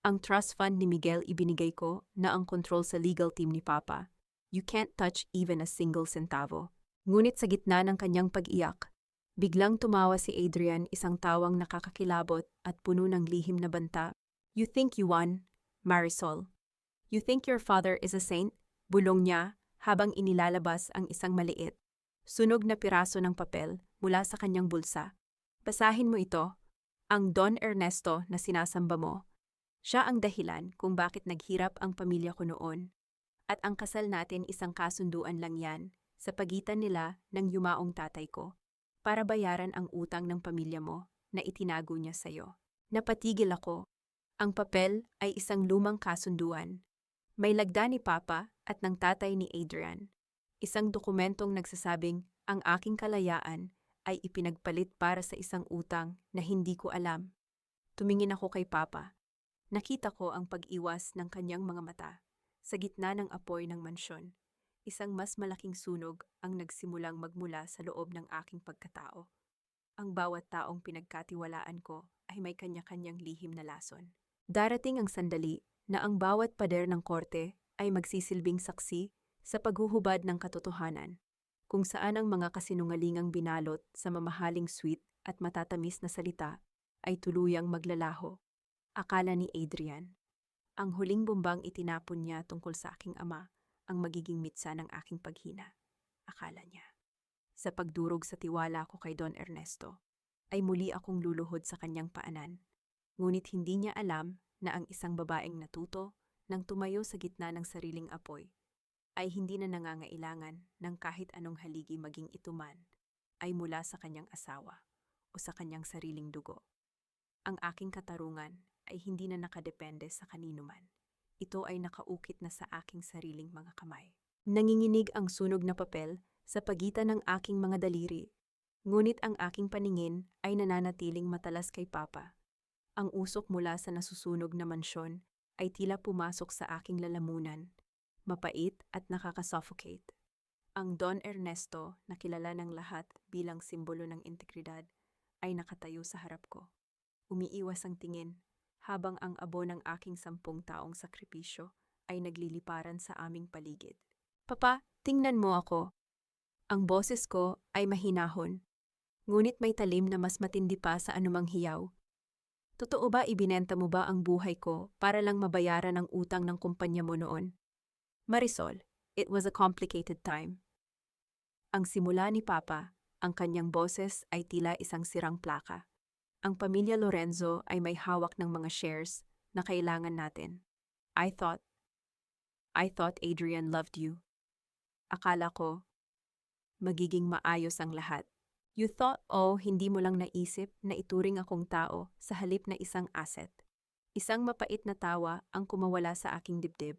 ang trust fund ni Miguel ibinigay ko na ang control sa legal team ni Papa. You can't touch even a single centavo." Ngunit sa gitna ng kanyang pag-iyak, biglang tumawa si Adrian, isang tawang nakakakilabot at puno ng lihim na banta. "You think you won, Marisol? You think your father is a saint?" Bulong niya habang inilalabas ang isang maliit, sunog na piraso ng papel mula sa kanyang bulsa. "Basahin mo ito. Ang Don Ernesto na sinasamba mo. Siya ang dahilan kung bakit naghirap ang pamilya ko noon. At ang kasal natin isang kasunduan lang yan sa pagitan nila ng yumaong tatay ko, para bayaran ang utang ng pamilya mo na itinago niya sa'yo." Napatigil ako. Ang papel ay isang lumang kasunduan. May lagda ni Papa at ng tatay ni Adrian. Isang dokumentong nagsasabing ang aking kalayaan ay ipinagpalit para sa isang utang na hindi ko alam. Tumingin ako kay Papa. Nakita ko ang pag-iwas ng kanyang mga mata. Sa gitna ng apoy ng mansyon, isang mas malaking sunog ang nagsimulang magmula sa loob ng aking pagkatao. Ang bawat taong pinagkatiwalaan ko ay may kanya-kanyang lihim na lason. Darating ang sandali na ang bawat pader ng korte ay magsisilbing saksi sa paghuhubad ng katotohanan, kung saan ang mga kasinungalingang binalot sa mamahaling sweet at matatamis na salita ay tuluyang maglalaho. Akala ni Adrian, ang huling bumbang itinapon niya tungkol sa aking ama ang magiging mitsa ng aking paghina. Akala niya. Sa pagdurog sa tiwala ko kay Don Ernesto, ay muli akong luluhod sa kanyang paanan. Ngunit hindi niya alam na ang isang babaeng natuto nang tumayo sa gitna ng sariling apoy ay hindi na nangangailangan ng kahit anong haligi, maging ito man ay mula sa kanyang asawa o sa kanyang sariling dugo. Ang aking katarungan ay hindi na nakadepende sa kanino man. Ito ay nakaukit na sa aking sariling mga kamay. Nanginginig ang sunog na papel sa pagitan ng aking mga daliri, ngunit ang aking paningin ay nananatiling matalas kay Papa. Ang usok mula sa nasusunog na mansyon ay tila pumasok sa aking lalamunan, mapait at nakakasuffocate. Ang Don Ernesto na kilala ng lahat bilang simbolo ng integridad ay nakatayo sa harap ko. Umiiwas ang tingin habang ang abo ng aking 10 taong sakripisyo ay nagliliparan sa aming paligid. Papa, tingnan mo ako. Ang boses ko ay mahinahon, ngunit may talim na mas matindi pa sa anumang hiyaw. Totoo ba ibinenta mo ba ang buhay ko para lang mabayaran ang utang ng kumpanya mo noon? Marisol, it was a complicated time. Ang simula ni Papa, ang kanyang boses ay tila isang sirang plaka. Ang pamilya Lorenzo ay may hawak ng mga shares na kailangan natin. I thought Adrian loved you. Akala ko, magiging maayos ang lahat. You thought, hindi mo lang naisip na ituring akong tao sa halip na isang asset. Isang mapait na tawa ang kumawala sa aking dibdib.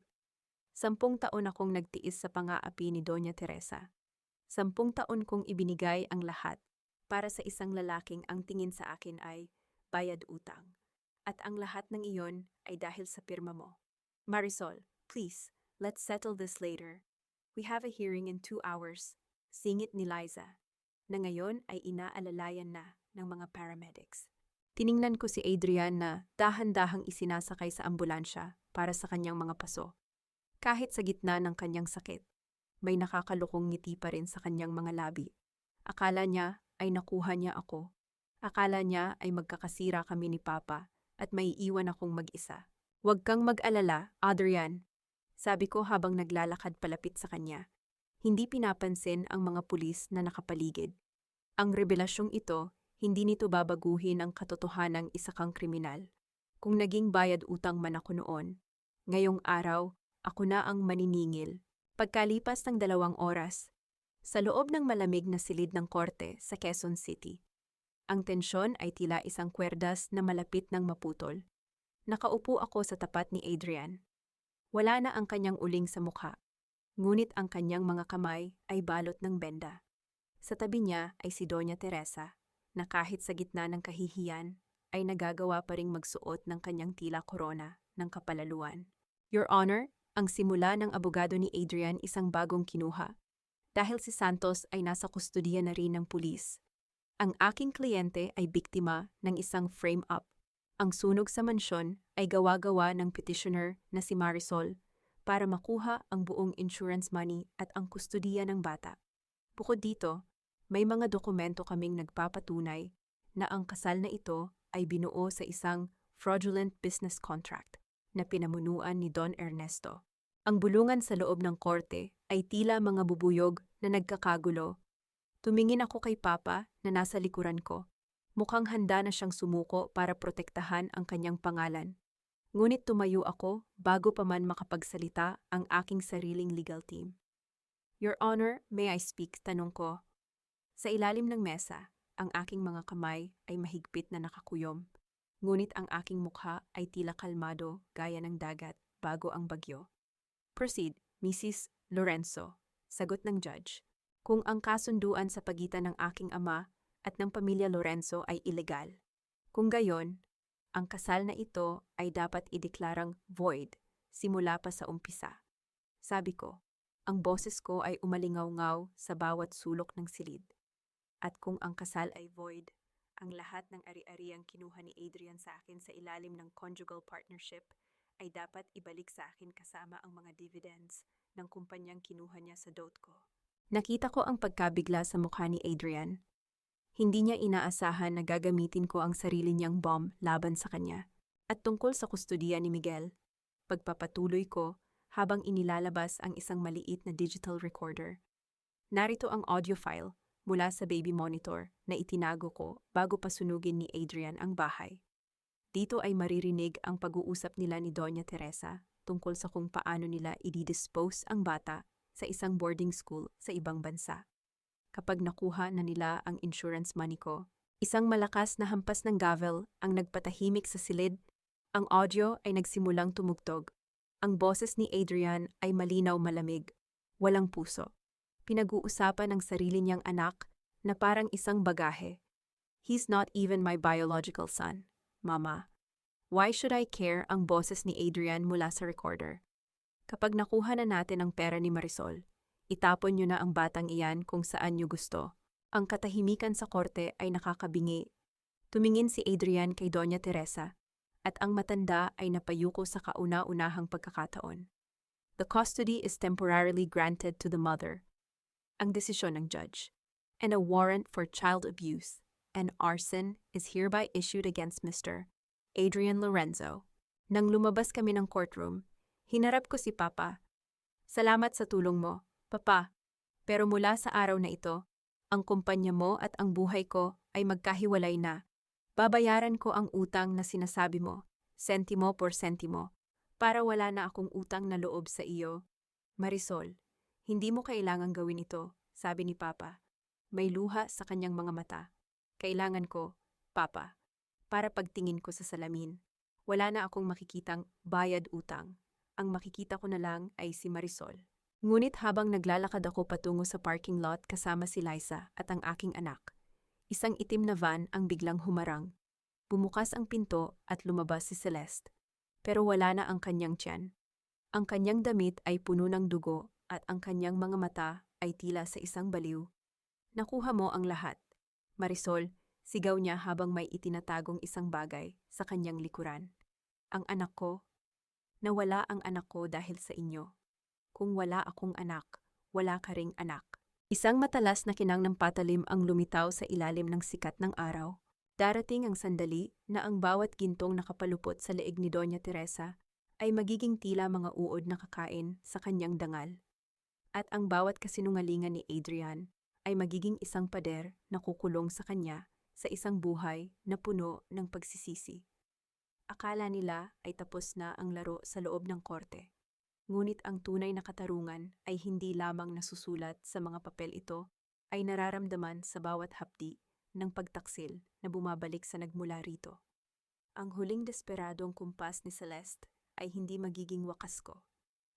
10 taon akong nagtiis sa pang-aapi ni Doña Teresa. 10 taon kong ibinigay ang lahat para sa isang lalaking ang tingin sa akin ay bayad utang. At ang lahat ng iyon ay dahil sa pirma mo. Marisol, please, let's settle this later. We have a hearing in 2 hours. Singit ni Liza, na ngayon ay inaalalayan na ng mga paramedics. Tiningnan ko si Adrian na dahan-dahang isinasakay sa ambulansya para sa kanyang mga paso. Kahit sa gitna ng kanyang sakit, may nakakalukong ngiti pa rin sa kanyang mga labi. Akala niya ay nakuha niya ako. Akala niya ay magkakasira kami ni Papa at may iwan akong mag-isa. Huwag kang mag-alala, Adrian, sabi ko habang naglalakad palapit sa kanya. Hindi pinapansin ang mga pulis na nakapaligid. Ang revelasyong ito, hindi nito babaguhin ang katotohanang isa kang kriminal. Kung naging bayad utang man ako noon, ngayong araw, ako na ang maniningil. Pagkalipas ng 2 oras, sa loob ng malamig na silid ng korte sa Quezon City, ang tensyon ay tila isang kwerdas na malapit ng maputol. Nakaupo ako sa tapat ni Adrian. Wala na ang kanyang uling sa mukha, ngunit ang kanyang mga kamay ay balot ng benda. Sa tabi niya ay si Doña Teresa, na kahit sa gitna ng kahihiyan, ay nagagawa pa ring magsuot ng kanyang tila korona ng kapalaluan. Your Honor, ang simula ng abogado ni Adrian isang bagong kinuha. Dahil si Santos ay nasa kustudiya na rin ng pulis. Ang aking kliyente ay biktima ng isang frame-up. Ang sunog sa mansyon ay gawa-gawa ng petitioner na si Marisol para makuha ang buong insurance money at ang kustudiya ng bata. Bukod dito, may mga dokumento kaming nagpapatunay na ang kasal na ito ay binuo sa isang fraudulent business contract na pinamunuan ni Don Ernesto. Ang bulungan sa loob ng korte ay tila mga bubuyog na nagkakagulo. Tumingin ako kay Papa na nasa likuran ko. Mukhang handa na siyang sumuko para protektahan ang kanyang pangalan. Ngunit tumayo ako bago pa man makapagsalita ang aking sariling legal team. Your Honor, may I speak? Tanong ko. Sa ilalim ng mesa, ang aking mga kamay ay mahigpit na nakakuyom. Ngunit ang aking mukha ay tila kalmado gaya ng dagat bago ang bagyo. Proceed, Mrs. Lorenzo, sagot ng judge. Kung ang kasunduan sa pagitan ng aking ama at ng pamilya Lorenzo ay ilegal. Kung gayon, ang kasal na ito ay dapat ideklarang void simula pa sa umpisa. Sabi ko, ang boses ko ay umalingaw-ngaw sa bawat sulok ng silid. At kung ang kasal ay void, ang lahat ng ari-ariang kinuha ni Adrian sa akin sa ilalim ng conjugal partnership ay dapat ibalik sa akin kasama ang mga dividends ng kumpanyang kinuha niya sa dote ko. Nakita ko ang pagkabigla sa mukha ni Adrian. Hindi niya inaasahan na gagamitin ko ang sarili niyang bomb laban sa kanya. At tungkol sa kustudiya ni Miguel, pagpapatuloy ko habang inilalabas ang isang maliit na digital recorder. Narito ang audio file mula sa baby monitor na itinago ko bago pasunugin ni Adrian ang bahay. Dito ay maririnig ang pag-uusap nila ni Doña Teresa tungkol sa kung paano nila i-dispose ang bata sa isang boarding school sa ibang bansa. Kapag nakuha na nila ang insurance money ko, isang malakas na hampas ng gavel ang nagpatahimik sa silid. Ang audio ay nagsimulang tumugtog. Ang boses ni Adrian ay malinaw malamig, walang puso. Pinag-uusapan ng sarili niyang anak na parang isang bagahe. He's not even my biological son, Mama. Why should I care ang boses ni Adrian mula sa recorder? Kapag nakuha na natin ang pera ni Marisol, Itapon niyo na ang batang iyan kung saan niyo gusto. Ang katahimikan sa korte ay nakakabingi. Tumingin si Adrian kay Doña Teresa, at ang matanda ay napayuko sa kauna-unahang pagkakataon. The custody is temporarily granted to the mother. Ang desisyon ng judge. And a warrant for child abuse and arson is hereby issued against Mr. Adrian Lorenzo. Nang lumabas kami ng courtroom, hinarap ko si Papa. Salamat sa tulong mo, Papa. Pero mula sa araw na ito, ang kumpanya mo at ang buhay ko ay magkahiwalay na. Babayaran ko ang utang na sinasabi mo, sentimo por sentimo, para wala na akong utang na loob sa iyo. Marisol, hindi mo kailangang gawin ito, sabi ni Papa. May luha sa kanyang mga mata. Kailangan ko, Papa, para pagtingin ko sa salamin. Wala na akong makikitang bayad utang. Ang makikita ko na lang ay si Marisol. Ngunit habang naglalakad ako patungo sa parking lot kasama si Liza at ang aking anak, isang itim na van ang biglang humarang. Bumukas ang pinto at lumabas si Celeste. Pero wala na ang kanyang tiyan. Ang kanyang damit ay puno ng dugo at ang kanyang mga mata ay tila sa isang baliw. Nakuha mo ang lahat. Marisol, sigaw niya habang may itinatagong isang bagay sa kanyang likuran. Ang anak ko. Nawala ang anak ko dahil sa inyo. Kung wala akong anak, wala ka ring anak. Isang matalas na kinang ng patalim ang lumitaw sa ilalim ng sikat ng araw. Darating ang sandali na ang bawat gintong nakapalupot sa leeg ni Doña Teresa ay magiging tila mga uod na kakain sa kanyang dangal. At ang bawat kasinungalingan ni Adrian ay magiging isang pader na kukulong sa kanya sa isang buhay na puno ng pagsisisi. Akala nila ay tapos na ang laro sa loob ng korte. Ngunit ang tunay na katarungan ay hindi lamang nasusulat sa mga papel ito, ay nararamdaman sa bawat hapdi ng pagtaksil na bumabalik sa nagmula rito. Ang huling desperadong kumpas ni Celeste ay hindi magiging wakas ko.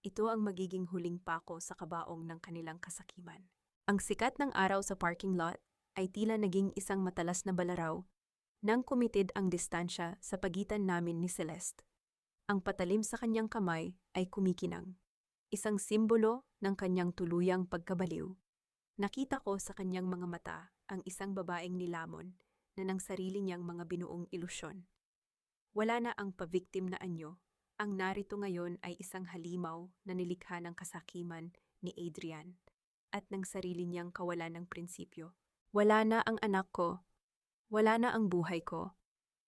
Ito ang magiging huling pako sa kabaong ng kanilang kasakiman. Ang sikat ng araw sa parking lot ay tila naging isang matalas na balaraw nang kumitid ang distansya sa pagitan namin ni Celeste. Ang patalim sa kanyang kamay ay kumikinang. Isang simbolo ng kanyang tuluyang pagkabaliw. Nakita ko sa kanyang mga mata ang isang babaeng nilamon na ng sarili niyang mga binuong ilusyon. Wala na ang pabiktim na anyo. Ang narito ngayon ay isang halimaw na nilikha ng kasakiman ni Adrian at ng sarili niyang kawalan ng prinsipyo. Wala na ang anak ko. Wala na ang buhay ko.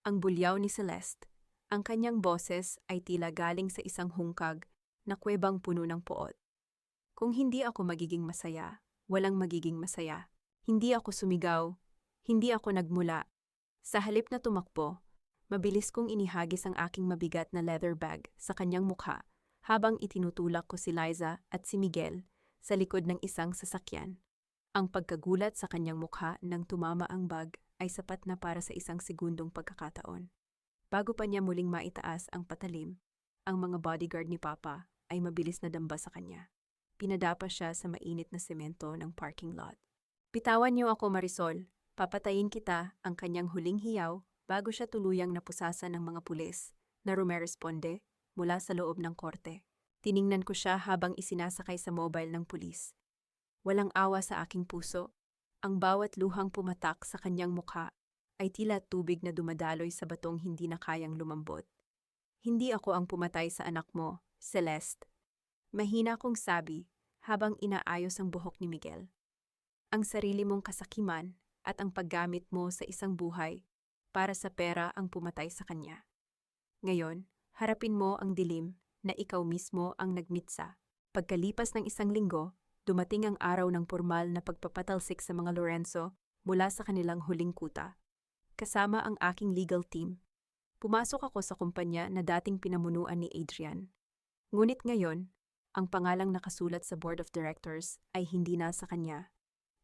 Ang bulyaw ni Celeste. Ang kanyang boses ay tila galing sa isang hungkag na kuwebang puno ng poot. Kung hindi ako magiging masaya, walang magiging masaya. Hindi ako sumigaw, hindi ako nagmula. Sa halip na tumakbo, mabilis kong inihagis ang aking mabigat na leather bag sa kanyang mukha habang itinutulak ko si Liza at si Miguel sa likod ng isang sasakyan. Ang pagkagulat sa kanyang mukha nang tumama ang bag ay sapat na para sa isang segundong pagkakataon. Bago pa niya muling maitaas ang patalim, ang mga bodyguard ni Papa ay mabilis na damba sa kanya. Pinadapa siya sa mainit na semento ng parking lot. Bitawan niyo ako, Marisol. Papatayin kita, ang kanyang huling hiyaw bago siya tuluyang napusasan ng mga pulis na rumeresponde mula sa loob ng korte. Tiningnan ko siya habang isinasakay sa mobile ng pulis. Walang awa sa aking puso. Ang bawat luhang pumatak sa kanyang mukha ay tila tubig na dumadaloy sa batong hindi na kayang lumambot. Hindi ako ang pumatay sa anak mo, Celeste. Mahina kong sabi habang inaayos ang buhok ni Miguel. Ang sarili mong kasakiman at ang paggamit mo sa isang buhay para sa pera ang pumatay sa kanya. Ngayon, harapin mo ang dilim na ikaw mismo ang nagmitsa. Pagkalipas ng isang linggo, dumating ang araw ng formal na pagpapatalsik sa mga Lorenzo mula sa kanilang huling kuta. Kasama ang aking legal team, pumasok ako sa kumpanya na dating pinamunuan ni Adrian. Ngunit ngayon, ang pangalang nakasulat sa board of directors ay hindi na sa kanya.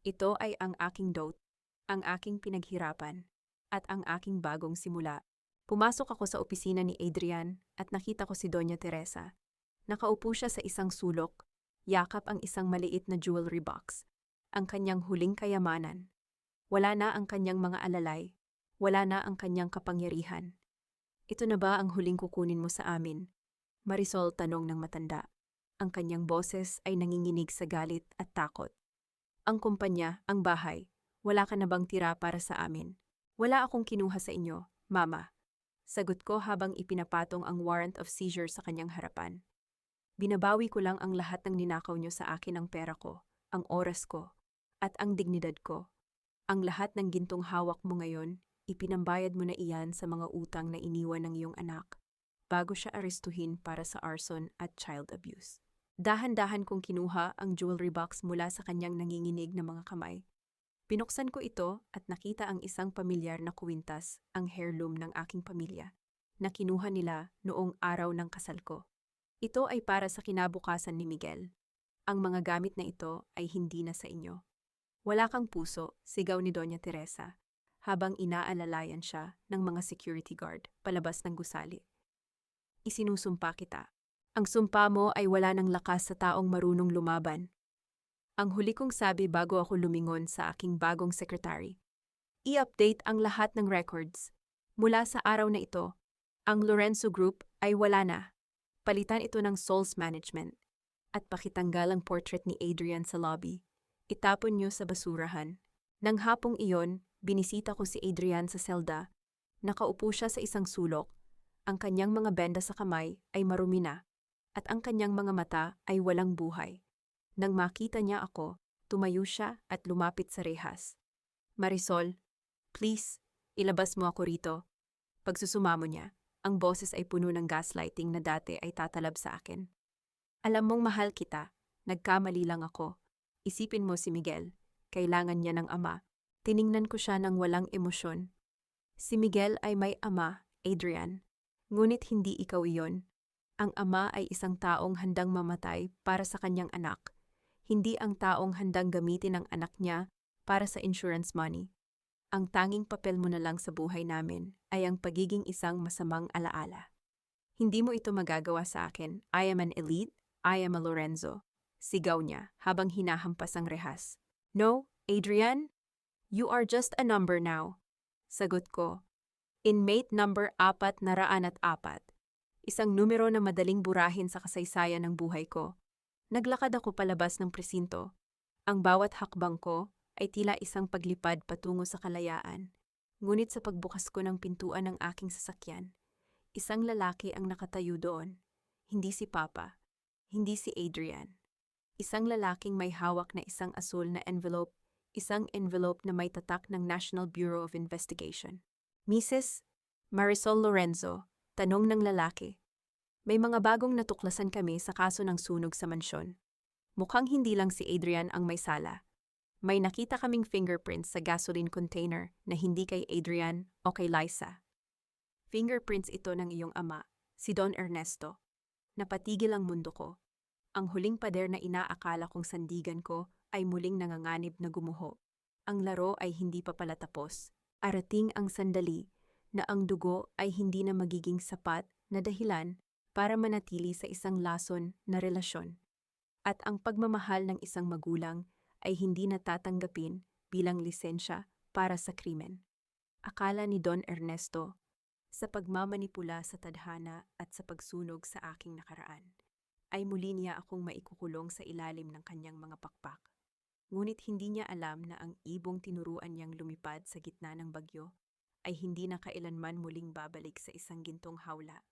Ito ay ang aking dote, ang aking pinaghirapan, at ang aking bagong simula. Pumasok ako sa opisina ni Adrian at nakita ko si Doña Teresa. Nakaupo siya sa isang sulok, yakap ang isang maliit na jewelry box, ang kanyang huling kayamanan. Wala na ang kanyang mga alalay. Wala na ang kanyang kapangyarihan. Ito na ba ang huling kukunin mo sa amin? Marisol, tanong ng matanda. Ang kanyang boses ay nanginginig sa galit at takot. Ang kumpanya, ang bahay, wala ka na bang tira para sa amin? Wala akong kinuha sa inyo, Mama. Sagot ko habang ipinapatong ang warrant of seizure sa kanyang harapan. Binabawi ko lang ang lahat ng ninakaw niyo sa akin, ang pera ko, ang oras ko, at ang dignidad ko. Ang lahat ng gintong hawak mo ngayon, ipinambayad mo na iyan sa mga utang na iniwan ng iyong anak bago siya arestuhin para sa arson at child abuse. Dahan-dahan kong kinuha ang jewelry box mula sa kanyang nanginginig na mga kamay. Pinuksan ko ito at nakita ang isang pamilyar na kwintas, ang heirloom ng aking pamilya, na kinuha nila noong araw ng kasal ko. Ito ay para sa kinabukasan ni Miguel. Ang mga gamit na ito ay hindi na sa inyo. Wala kang puso, sigaw ni Doña Teresa, habang inaalalayan siya ng mga security guard palabas ng gusali. Isinusumpa kita. Ang sumpa mo ay wala ng lakas sa taong marunong lumaban. Ang huli kong sabi bago ako lumingon sa aking bagong secretary. I-update ang lahat ng records. Mula sa araw na ito, ang Lorenzo Group ay wala na. Palitan ito ng Souls Management. At pakitanggal ang portrait ni Adrian sa lobby. Itapon niyo sa basurahan. Nang hapong iyon, binisita ko si Adrian sa selda. Nakaupo siya sa isang sulok. Ang kanyang mga benda sa kamay ay marumi na. At ang kanyang mga mata ay walang buhay. Nang makita niya ako, tumayo siya at lumapit sa rehas. Marisol, please, ilabas mo ako rito. Pagsusumamo niya, ang boses ay puno ng gaslighting na dati ay tatalab sa akin. Alam mong mahal kita, nagkamali lang ako. Isipin mo si Miguel, kailangan niya ng ama. Tiningnan ko siya ng walang emosyon. Si Miguel ay may ama, Adrian. Ngunit hindi ikaw iyon. Ang ama ay isang taong handang mamatay para sa kanyang anak. Hindi ang taong handang gamitin ang anak niya para sa insurance money. Ang tanging papel mo na lang sa buhay namin ay ang pagiging isang masamang alaala. Hindi mo ito magagawa sa akin. I am an elite, I am a Lorenzo. Sigaw niya habang hinahampas ang rehas. No, Adrian? You are just a number now. Sagot ko. Inmate number 404. Isang numero na madaling burahin sa kasaysayan ng buhay ko. Naglakad ako palabas ng presinto. Ang bawat hakbang ko ay tila isang paglipad patungo sa kalayaan. Ngunit sa pagbukas ko ng pintuan ng aking sasakyan, isang lalaki ang nakatayo doon. Hindi si Papa, hindi si Adrian. Isang lalaking may hawak na isang asul na envelope, isang envelope na may tatak ng National Bureau of Investigation. Mrs. Marisol Lorenzo, tanong ng lalaki. May mga bagong natuklasan kami sa kaso ng sunog sa mansyon. Mukhang hindi lang si Adrian ang may sala. May nakita kaming fingerprints sa gasoline container na hindi kay Adrian o kay Liza. Fingerprints ito ng iyong ama, si Don Ernesto. Napatigil ang mundo ko. Ang huling pader na inaakala kong sandigan ko ay muling nanganganib na gumuho. Ang laro ay hindi pa pala tapos. Arating ang sandali na ang dugo ay hindi na magiging sapat na dahilan para manatili sa isang lason na relasyon. At ang pagmamahal ng isang magulang ay hindi natatanggapin bilang lisensya para sa krimen. Akala ni Don Ernesto, sa pagmamanipula sa tadhana at sa pagsunog sa aking nakaraan, ay muli niya akong maikukulong sa ilalim ng kanyang mga pakpak. Ngunit hindi niya alam na ang ibong tinuruan niyang lumipad sa gitna ng bagyo ay hindi na kailanman muling babalik sa isang gintong hawla.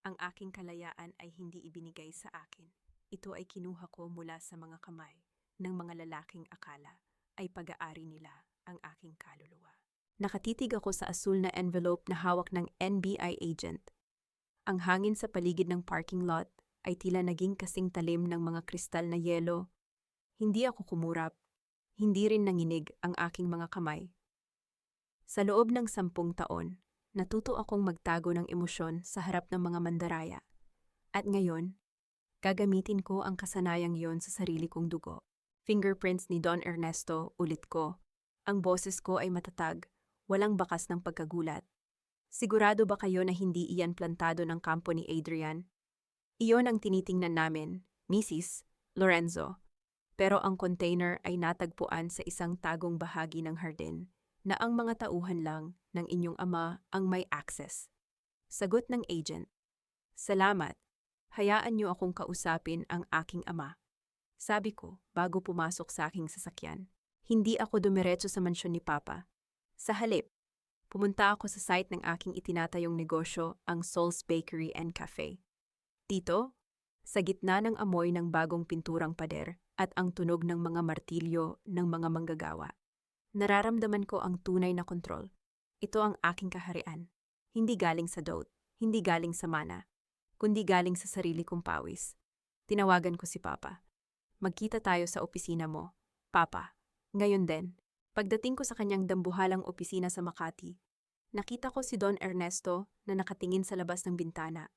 Ang aking kalayaan ay hindi ibinigay sa akin. Ito ay kinuha ko mula sa mga kamay ng mga lalaking akala ay pag-aari nila ang aking kaluluwa. Nakatitig ako sa asul na envelope na hawak ng NBI agent. Ang hangin sa paligid ng parking lot ay tila naging kasing talim ng mga kristal na yelo. Hindi ako kumurap, hindi rin nanginig ang aking mga kamay. Sa loob ng 10 taon, natuto akong magtago ng emosyon sa harap ng mga mandaraya. At ngayon, gagamitin ko ang kasanayang yon sa sarili kong dugo. Fingerprints ni Don Ernesto, ulit ko. Ang boses ko ay matatag, walang bakas ng pagkagulat. Sigurado ba kayo na hindi iyan plantado ng kampo ni Adrian? Iyon ang tinitingnan namin, Mrs. Lorenzo. Pero ang container ay natagpuan sa isang tagong bahagi ng hardin na ang mga tauhan lang ng inyong ama ang may access. Sagot ng agent. Salamat. Hayaan niyo akong kausapin ang aking ama. Sabi ko bago pumasok sa aking sasakyan. Hindi ako dumiretso sa mansyon ni Papa. Sa halip, pumunta ako sa site ng aking itinatayong negosyo, ang Sol's Bakery and Cafe. Dito, sa gitna ng amoy ng bagong pinturang pader at ang tunog ng mga martilyo ng mga manggagawa, nararamdaman ko ang tunay na kontrol. Ito ang aking kaharian. Hindi galing sa dote, hindi galing sa mana, kundi galing sa sarili kong pawis. Tinawagan ko si Papa. Magkita tayo sa opisina mo, Papa. Ngayon din, pagdating ko sa kanyang dambuhalang opisina sa Makati, nakita ko si Don Ernesto na nakatingin sa labas ng bintana.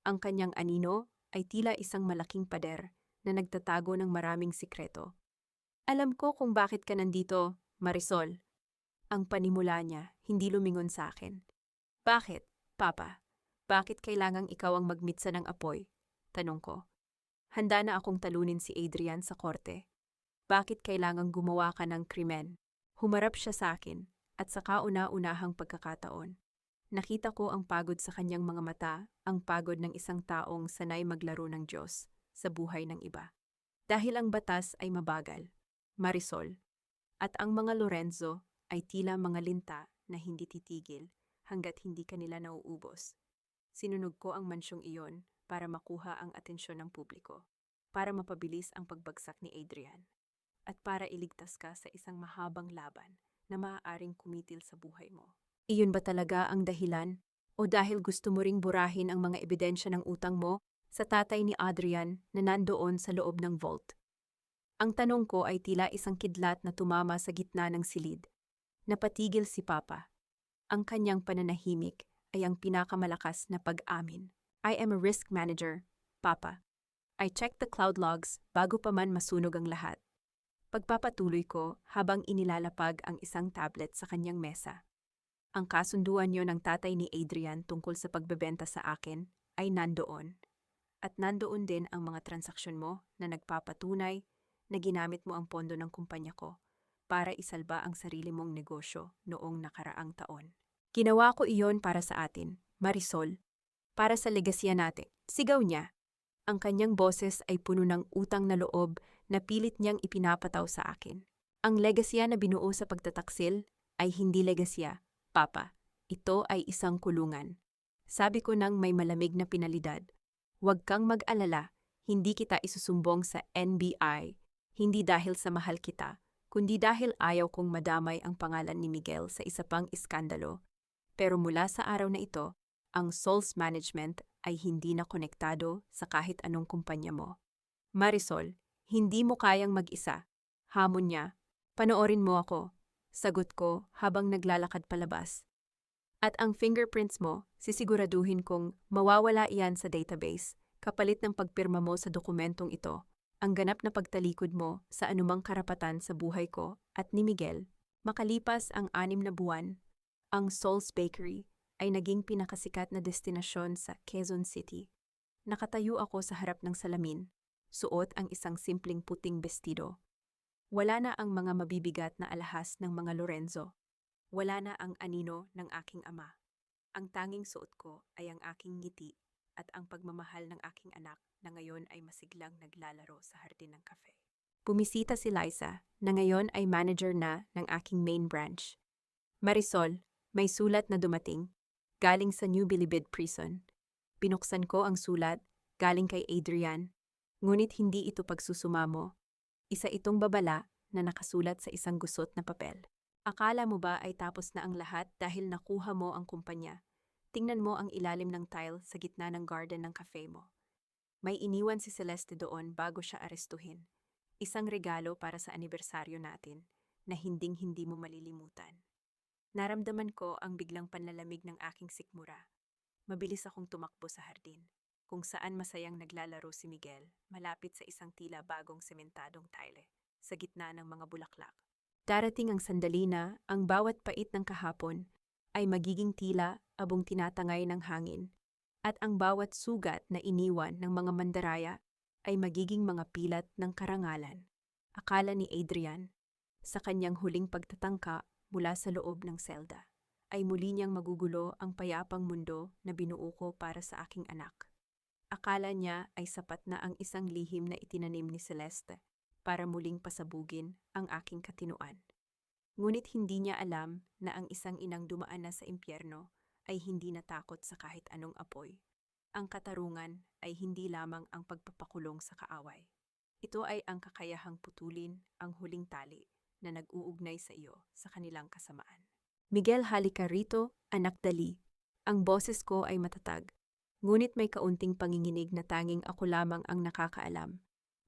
Ang kanyang anino ay tila isang malaking pader na nagtatago ng maraming sikreto. Alam ko kung bakit ka nandito, Marisol. Ang panimula niya, hindi lumingon sa akin. Bakit, Papa? Bakit kailangang ikaw ang magmitsa ng apoy? Tanong ko. Handa na akong talunin si Adrian sa korte. Bakit kailangang gumawa ka ng krimen? Humarap siya sa akin at sa kauna-unahang pagkakataon. Nakita ko ang pagod sa kanyang mga mata, ang pagod ng isang taong sanay maglaro ng Diyos sa buhay ng iba. Dahil ang batas ay mabagal, Marisol, at ang mga Lorenzo ay tila mga linta na hindi titigil hanggat hindi kanila nauubos. Sinunog ko ang mansyong iyon para makuha ang atensyon ng publiko, para mapabilis ang pagbagsak ni Adrian, at para iligtas ka sa isang mahabang laban na maaaring kumitil sa buhay mo. Iyon ba talaga ang dahilan? O dahil gusto mo ring burahin ang mga ebidensya ng utang mo sa tatay ni Adrian na nandoon sa loob ng vault? Ang tanong ko ay tila isang kidlat na tumama sa gitna ng silid. Napatigil si Papa. Ang kanyang pananahimik ay ang pinakamalakas na pag-amin. I am a risk manager, Papa. I checked the cloud logs bago pa man masunog ang lahat. Pagpapatuloy ko habang inilalapag ang isang tablet sa kanyang mesa. Ang kasunduan niyo ng tatay ni Adrian tungkol sa pagbebenta sa akin ay nandoon. At nandoon din ang mga transaksyon mo na nagpapatunay na ginamit mo ang pondo ng kumpanya ko para isalba ang sarili mong negosyo noong nakaraang taon. Ginawa ko iyon para sa atin, Marisol, para sa legasya natin. Sigaw niya. Ang kanyang boses ay puno ng utang na loob na pilit niyang ipinapataw sa akin. Ang legasya na binuo sa pagtataksil ay hindi legasya, Papa. Ito ay isang kulungan. Sabi ko nang may malamig na pinalidad. Huwag kang mag-alala, hindi kita isusumbong sa NBI, hindi dahil sa mahal kita, kundi dahil ayaw kong madamay ang pangalan ni Miguel sa isa pang iskandalo. Pero mula sa araw na ito, ang Sol's management ay hindi na konektado sa kahit anong kumpanya mo. Marisol, hindi mo kayang mag-isa. Hamon niya. Panoorin mo ako. Sagot ko habang naglalakad palabas. At ang fingerprints mo, sisiguraduhin kong mawawala iyan sa database kapalit ng pagpirma mo sa dokumentong ito. Ang ganap na pagtalikod mo sa anumang karapatan sa buhay ko at ni Miguel. Makalipas ang 6 na buwan, ang Sol's Bakery ay naging pinakasikat na destinasyon sa Quezon City. Nakatayo ako sa harap ng salamin, suot ang isang simpleng puting bestido. Wala na ang mga mabibigat na alahas ng mga Lorenzo. Wala na ang anino ng aking ama. Ang tanging suot ko ay ang aking ngiti at ang pagmamahal ng aking anak na ngayon ay masiglang naglalaro sa hardin ng cafe. Bumisita si Liza na ngayon ay manager na ng aking main branch. Marisol, may sulat na dumating. Galing sa New Bilibid Prison. Binuksan ko ang sulat, galing kay Adrian. Ngunit hindi ito pagsusumamo. Isa itong babala na nakasulat sa isang gusot na papel. Akala mo ba ay tapos na ang lahat dahil nakuha mo ang kumpanya? Tingnan mo ang ilalim ng tile sa gitna ng garden ng cafe mo. May iniwan si Celeste doon bago siya arestuhin. Isang regalo para sa anibersaryo natin na hinding-hindi mo malilimutan. Naramdaman ko ang biglang panlalamig ng aking sikmura. Mabilis akong tumakbo sa hardin, kung saan masayang naglalaro si Miguel malapit sa isang tila bagong sementadong tile sa gitna ng mga bulaklak. Darating ang sandali na ang bawat pait ng kahapon ay magiging tila abong tinatangay ng hangin at ang bawat sugat na iniwan ng mga mandaraya ay magiging mga pilat ng karangalan. Akala ni Adrian, sa kanyang huling pagtatangka mula sa loob ng selda, ay muli niyang magugulo ang payapang mundo na binuo ko para sa aking anak. Akala niya ay sapat na ang isang lihim na itinanim ni Celeste para muling pasabugin ang aking katinuan. Ngunit hindi niya alam na ang isang inang dumaan na sa impyerno ay hindi natakot sa kahit anong apoy. Ang katarungan ay hindi lamang ang pagpapakulong sa kaaway. Ito ay ang kakayahang putulin ang huling tali na nag-uugnay sa iyo sa kanilang kasamaan. Miguel, halika rito, anak dali. Ang boses ko ay matatag, ngunit may kaunting panginginig na tanging ako lamang ang nakakaalam.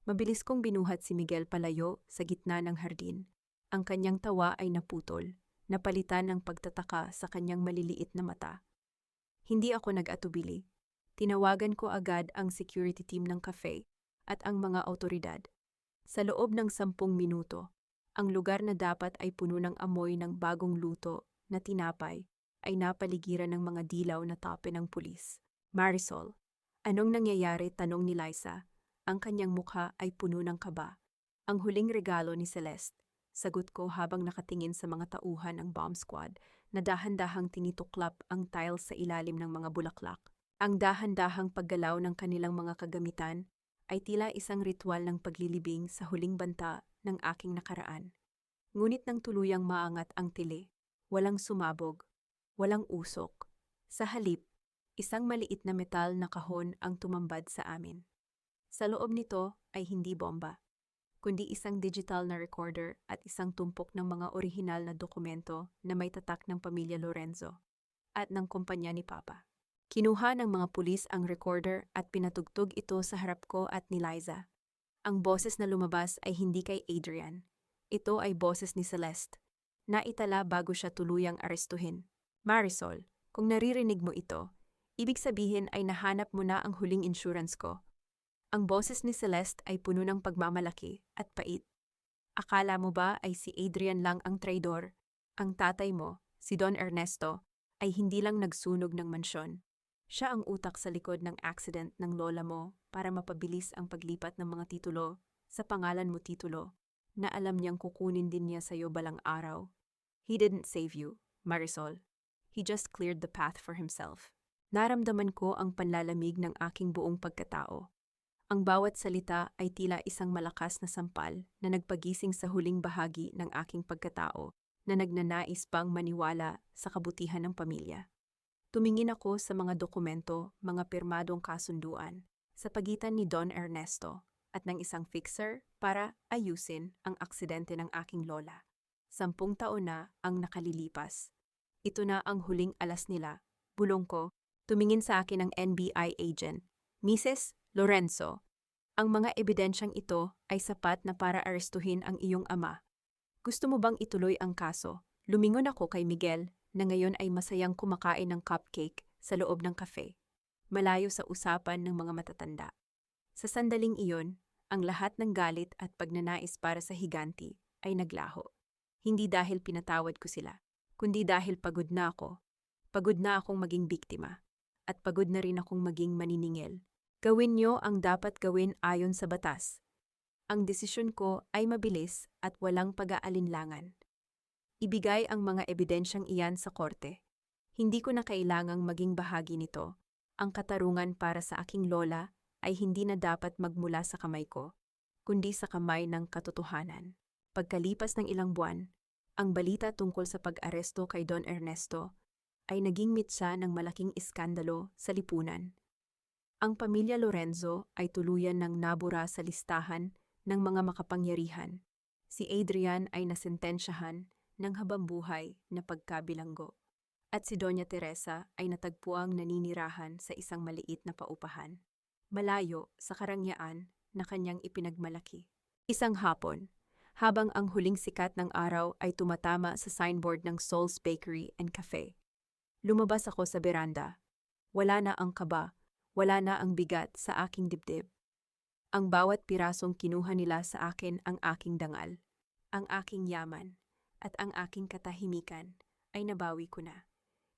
Mabilis kong binuhat si Miguel palayo sa gitna ng hardin. Ang kanyang tawa ay naputol, napalitan ng pagtataka sa kanyang maliliit na mata. Hindi ako nag-atubili. Tinawagan ko agad ang security team ng cafe at ang mga awtoridad. Sa loob ng 10 minuto, ang lugar na dapat ay puno ng amoy ng bagong luto na tinapay ay napaligiran ng mga dilaw na tape ng pulis. Marisol, anong nangyayari? Tanong ni Liza. Ang kanyang mukha ay puno ng kaba. Ang huling regalo ni Celeste, sagot ko habang nakatingin sa mga tauhan ng bomb squad na dahan-dahang tinituklap ang tiles sa ilalim ng mga bulaklak. Ang dahan-dahang paggalaw ng kanilang mga kagamitan ay tila isang ritual ng paglilibing sa huling banta ng aking nakaraan. Ngunit nang tuluyang maangat ang tili, walang sumabog, walang usok. Sa halip, isang maliit na metal na kahon ang tumambad sa amin. Sa loob nito ay hindi bomba, kundi isang digital na recorder at isang tumpok ng mga orihinal na dokumento na may tatak ng pamilya Lorenzo at ng kumpanya ni Papa. Kinuha ng mga pulis ang recorder at pinatugtog ito sa harap ko at ni Liza. Ang boses na lumabas ay hindi kay Adrian. Ito ay boses ni Celeste. Naitala bago siya tuluyang arestuhin. Marisol, kung naririnig mo ito, ibig sabihin ay nahanap mo na ang huling insurance ko. Ang boses ni Celeste ay puno ng pagmamalaki at pait. Akala mo ba ay si Adrian lang ang traidor? Ang tatay mo, si Don Ernesto, ay hindi lang nagsunog ng mansyon. Siya ang utak sa likod ng accident ng lola mo para mapabilis ang paglipat ng mga titulo sa pangalan mo titulo na alam niyang kukunin din niya sa iyo balang araw. He didn't save you, Marisol. He just cleared the path for himself. Naramdaman ko ang panlalamig ng aking buong pagkatao. Ang bawat salita ay tila isang malakas na sampal na nagpagising sa huling bahagi ng aking pagkatao na nagnanais pang maniwala sa kabutihan ng pamilya. Tumingin ako sa mga dokumento, mga pirmadong kasunduan sa pagitan ni Don Ernesto at ng isang fixer para ayusin ang aksidente ng aking lola. 10 taon na ang nakalilipas. Ito na ang huling alas nila. Bulong ko, tumingin sa akin ang NBI agent. Mrs. Lorenzo, ang mga ebidensyang ito ay sapat na para arestuhin ang iyong ama. Gusto mo bang ituloy ang kaso? Lumingon ako kay Miguel na ngayon ay masayang kumakain ng cupcake sa loob ng cafe, malayo sa usapan ng mga matatanda. Sa sandaling iyon, ang lahat ng galit at pagnanais para sa higanti ay naglaho. Hindi dahil pinatawad ko sila, kundi dahil pagod na ako. Pagod na akong maging biktima, at pagod na rin akong maging maniningil. Gawin niyo ang dapat gawin ayon sa batas. Ang desisyon ko ay mabilis at walang pag-aalinlangan. Ibigay ang mga ebidensyang iyan sa korte. Hindi ko na kailangang maging bahagi nito. Ang katarungan para sa aking lola ay hindi na dapat magmula sa kamay ko, kundi sa kamay ng katotohanan. Pagkalipas ng ilang buwan, ang balita tungkol sa pag-aresto kay Don Ernesto ay naging mitsa ng malaking iskandalo sa lipunan. Ang pamilya Lorenzo ay tuluyan ng nabura sa listahan ng mga makapangyarihan. Si Adrian ay nasentensyahan ng habambuhay na pagkabilanggo. At si Doña Teresa ay natagpuang naninirahan sa isang maliit na paupahan, malayo sa karangyaan na kanyang ipinagmalaki. Isang hapon, habang ang huling sikat ng araw ay tumatama sa signboard ng Soul's Bakery and Cafe, lumabas ako sa beranda. Wala na ang kaba, wala na ang bigat sa aking dibdib. Ang bawat pirasong kinuha nila sa akin ang aking dangal, ang aking yaman, at ang aking katahimikan ay nabawi ko na.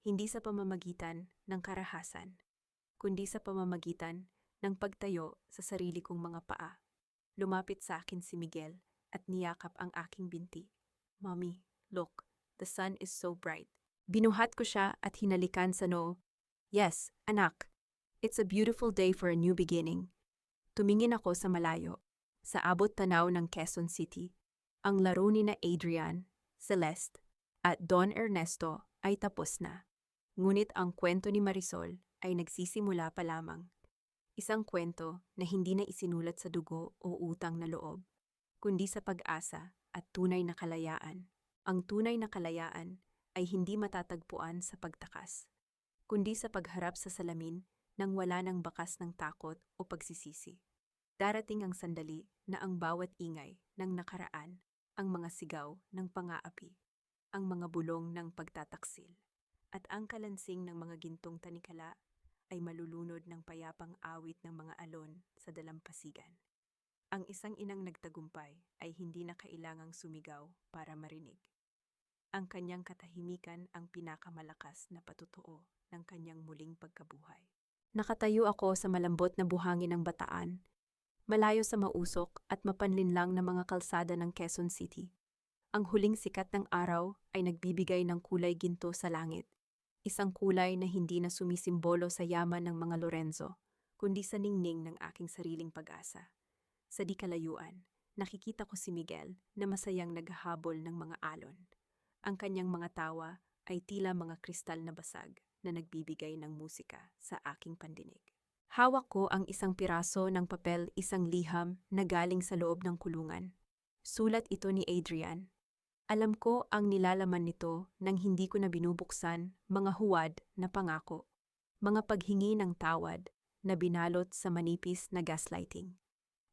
Hindi sa pamamagitan ng karahasan, kundi sa pamamagitan ng pagtayo sa sarili kong mga paa. Lumapit sa akin si Miguel at niyakap ang aking binti. Mommy, look, the sun is so bright. Binuhat ko siya at hinalikan sa noo. Yes, anak. It's a beautiful day for a new beginning. Tumingin ako sa malayo, sa abot tanaw ng Quezon City. Ang laro ni na Adrian, Celeste, at Don Ernesto ay tapos na. Ngunit ang kwento ni Marisol ay nagsisimula pa lamang. Isang kwento na hindi na isinulat sa dugo o utang na loob, kundi sa pag-asa at tunay na kalayaan. Ang tunay na kalayaan ay hindi matatagpuan sa pagtakas, kundi sa pagharap sa salamin nang wala ng bakas ng takot o pagsisisi. Darating ang sandali na ang bawat ingay ng nakaraan, ang mga sigaw ng pang-aapi, ang mga bulong ng pagtataksil, at ang kalansing ng mga gintong tanikala ay malulunod ng payapang awit ng mga alon sa dalampasigan. Ang isang inang nagtagumpay ay hindi na kailangang sumigaw para marinig. Ang kanyang katahimikan ang pinakamalakas na patutuo ng kanyang muling pagkabuhay. Nakatayo ako sa malambot na buhangin ng Bataan, malayo sa mausok at mapanlinlang na mga kalsada ng Quezon City. Ang huling sikat ng araw ay nagbibigay ng kulay ginto sa langit, isang kulay na hindi na sumisimbolo sa yaman ng mga Lorenzo, kundi sa ningning ng aking sariling pag-asa. Sa di kalayuan, nakikita ko si Miguel na masayang naghahabol ng mga alon. Ang kanyang mga tawa ay tila mga kristal na basag na nagbibigay ng musika sa aking pandinig. Hawak ko ang isang piraso ng papel, isang liham na galing sa loob ng kulungan. Sulat ito ni Adrian. Alam ko ang nilalaman nito nang hindi ko na binubuksan, mga huwad na pangako, mga paghingi ng tawad na binalot sa manipis na gaslighting,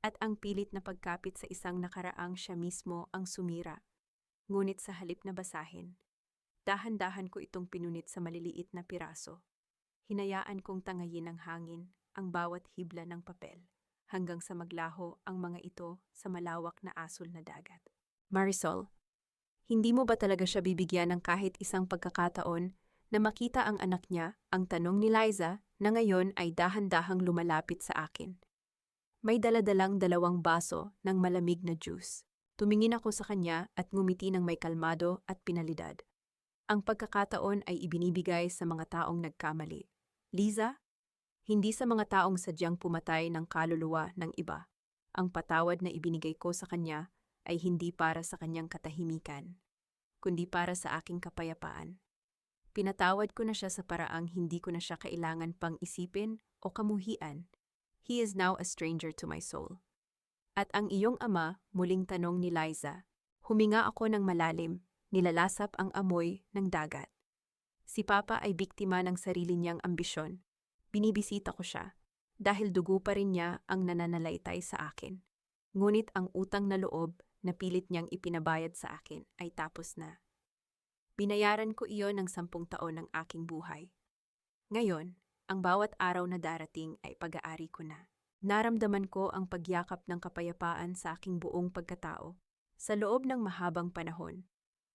at ang pilit na pagkapit sa isang nakaraang siya mismo ang sumira. Ngunit sa halip na basahin, dahan-dahan ko itong pinunit sa maliliit na piraso. Hinayaan kong tangayin ng hangin ang bawat hibla ng papel hanggang sa maglaho ang mga ito sa malawak na asol na dagat. Marisol, hindi mo ba talaga siya bibigyan ng kahit isang pagkakataon na makita ang anak niya? Ang tanong ni Liza na ngayon ay dahan-dahang lumalapit sa akin. May daladalang 2 baso ng malamig na juice. Tumingin ako sa kanya at ngumiti ng may kalmado at pinalidad. Ang pagkakataon ay ibinibigay sa mga taong nagkamali. Liza, hindi sa mga taong sadyang pumatay ng kaluluwa ng iba. Ang patawad na ibinigay ko sa kanya ay hindi para sa kanyang katahimikan, kundi para sa aking kapayapaan. Pinatawad ko na siya sa paraang hindi ko na siya kailangan pang isipin o kamuhian. He is now a stranger to my soul. At ang iyong ama, muling tanong ni Liza. Huminga ako ng malalim, nilalasap ang amoy ng dagat. Si Papa ay biktima ng sarili niyang ambisyon. Binibisita ko siya dahil dugo pa rin niya ang nananalaytay sa akin. Ngunit ang utang na loob na pilit niyang ipinabayad sa akin ay tapos na. Binayaran ko iyon ng 10 taon ng aking buhay. Ngayon, ang bawat araw na darating ay pag-aari ko na. Naramdaman ko ang pagyakap ng kapayapaan sa aking buong pagkatao. Sa loob ng mahabang panahon,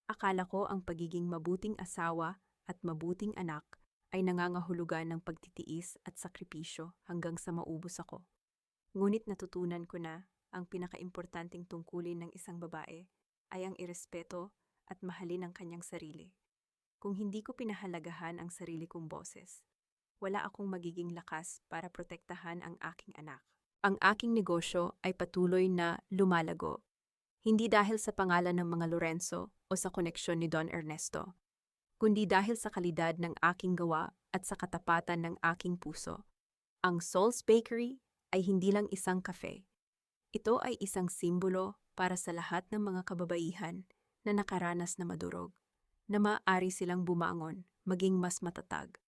akala ko ang pagiging mabuting asawa at mabuting anak ay nangangahulugan ng pagtitiis at sakripisyo hanggang sa maubos ako. Ngunit natutunan ko na ang pinakaimportanteng tungkulin ng isang babae ay ang irespeto at mahalin ang kanyang sarili. Kung hindi ko pinahalagahan ang sarili kong boses, wala akong magiging lakas para protektahan ang aking anak. Ang aking negosyo ay patuloy na lumalago, hindi dahil sa pangalan ng mga Lorenzo o sa koneksyon ni Don Ernesto, kundi dahil sa kalidad ng aking gawa at sa katapatan ng aking puso. Ang Soul's Bakery ay hindi lang isang kafe. Ito ay isang simbolo para sa lahat ng mga kababaihan na nakaranas na madurog, na maaari silang bumangon, maging mas matatag,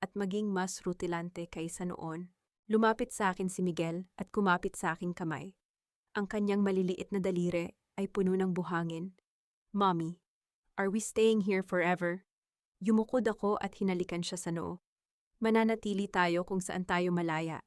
at maging mas rutilante kaysa noon. Lumapit sa akin si Miguel at kumapit sa aking kamay. Ang kanyang maliliit na daliri ay puno ng buhangin. Mommy, are we staying here forever? Yumukod ako at hinalikan siya sa noo. Mananatili tayo kung saan tayo malaya.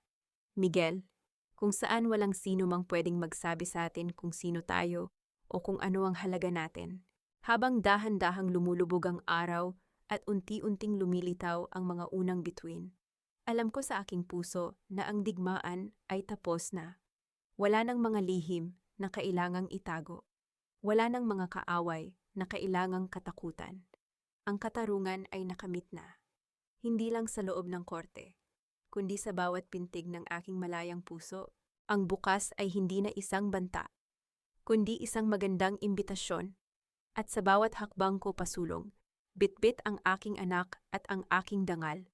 Miguel, kung saan walang sino mang pwedeng magsabi sa atin kung sino tayo o kung ano ang halaga natin. Habang dahan-dahang lumulubog ang araw at unti-unting lumilitaw ang mga unang bituin, alam ko sa aking puso na ang digmaan ay tapos na. Wala nang mga lihim na kailangang itago. Wala nang mga kaaway na kailangang katakutan. Ang katarungan ay nakamit na. Hindi lang sa loob ng korte, kundi sa bawat pintig ng aking malayang puso. Ang bukas ay hindi na isang banta, kundi isang magandang imbitasyon. At sa bawat hakbang ko pasulong, bitbit ang aking anak at ang aking dangal.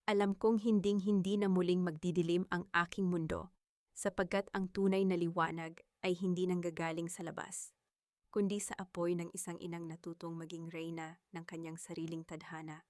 Alam kong hinding-hindi na muling magdidilim ang aking mundo, sapagkat ang tunay na liwanag ay hindi nanggagaling sa labas, kundi sa apoy ng isang inang natutong maging reyna ng kanyang sariling tadhana.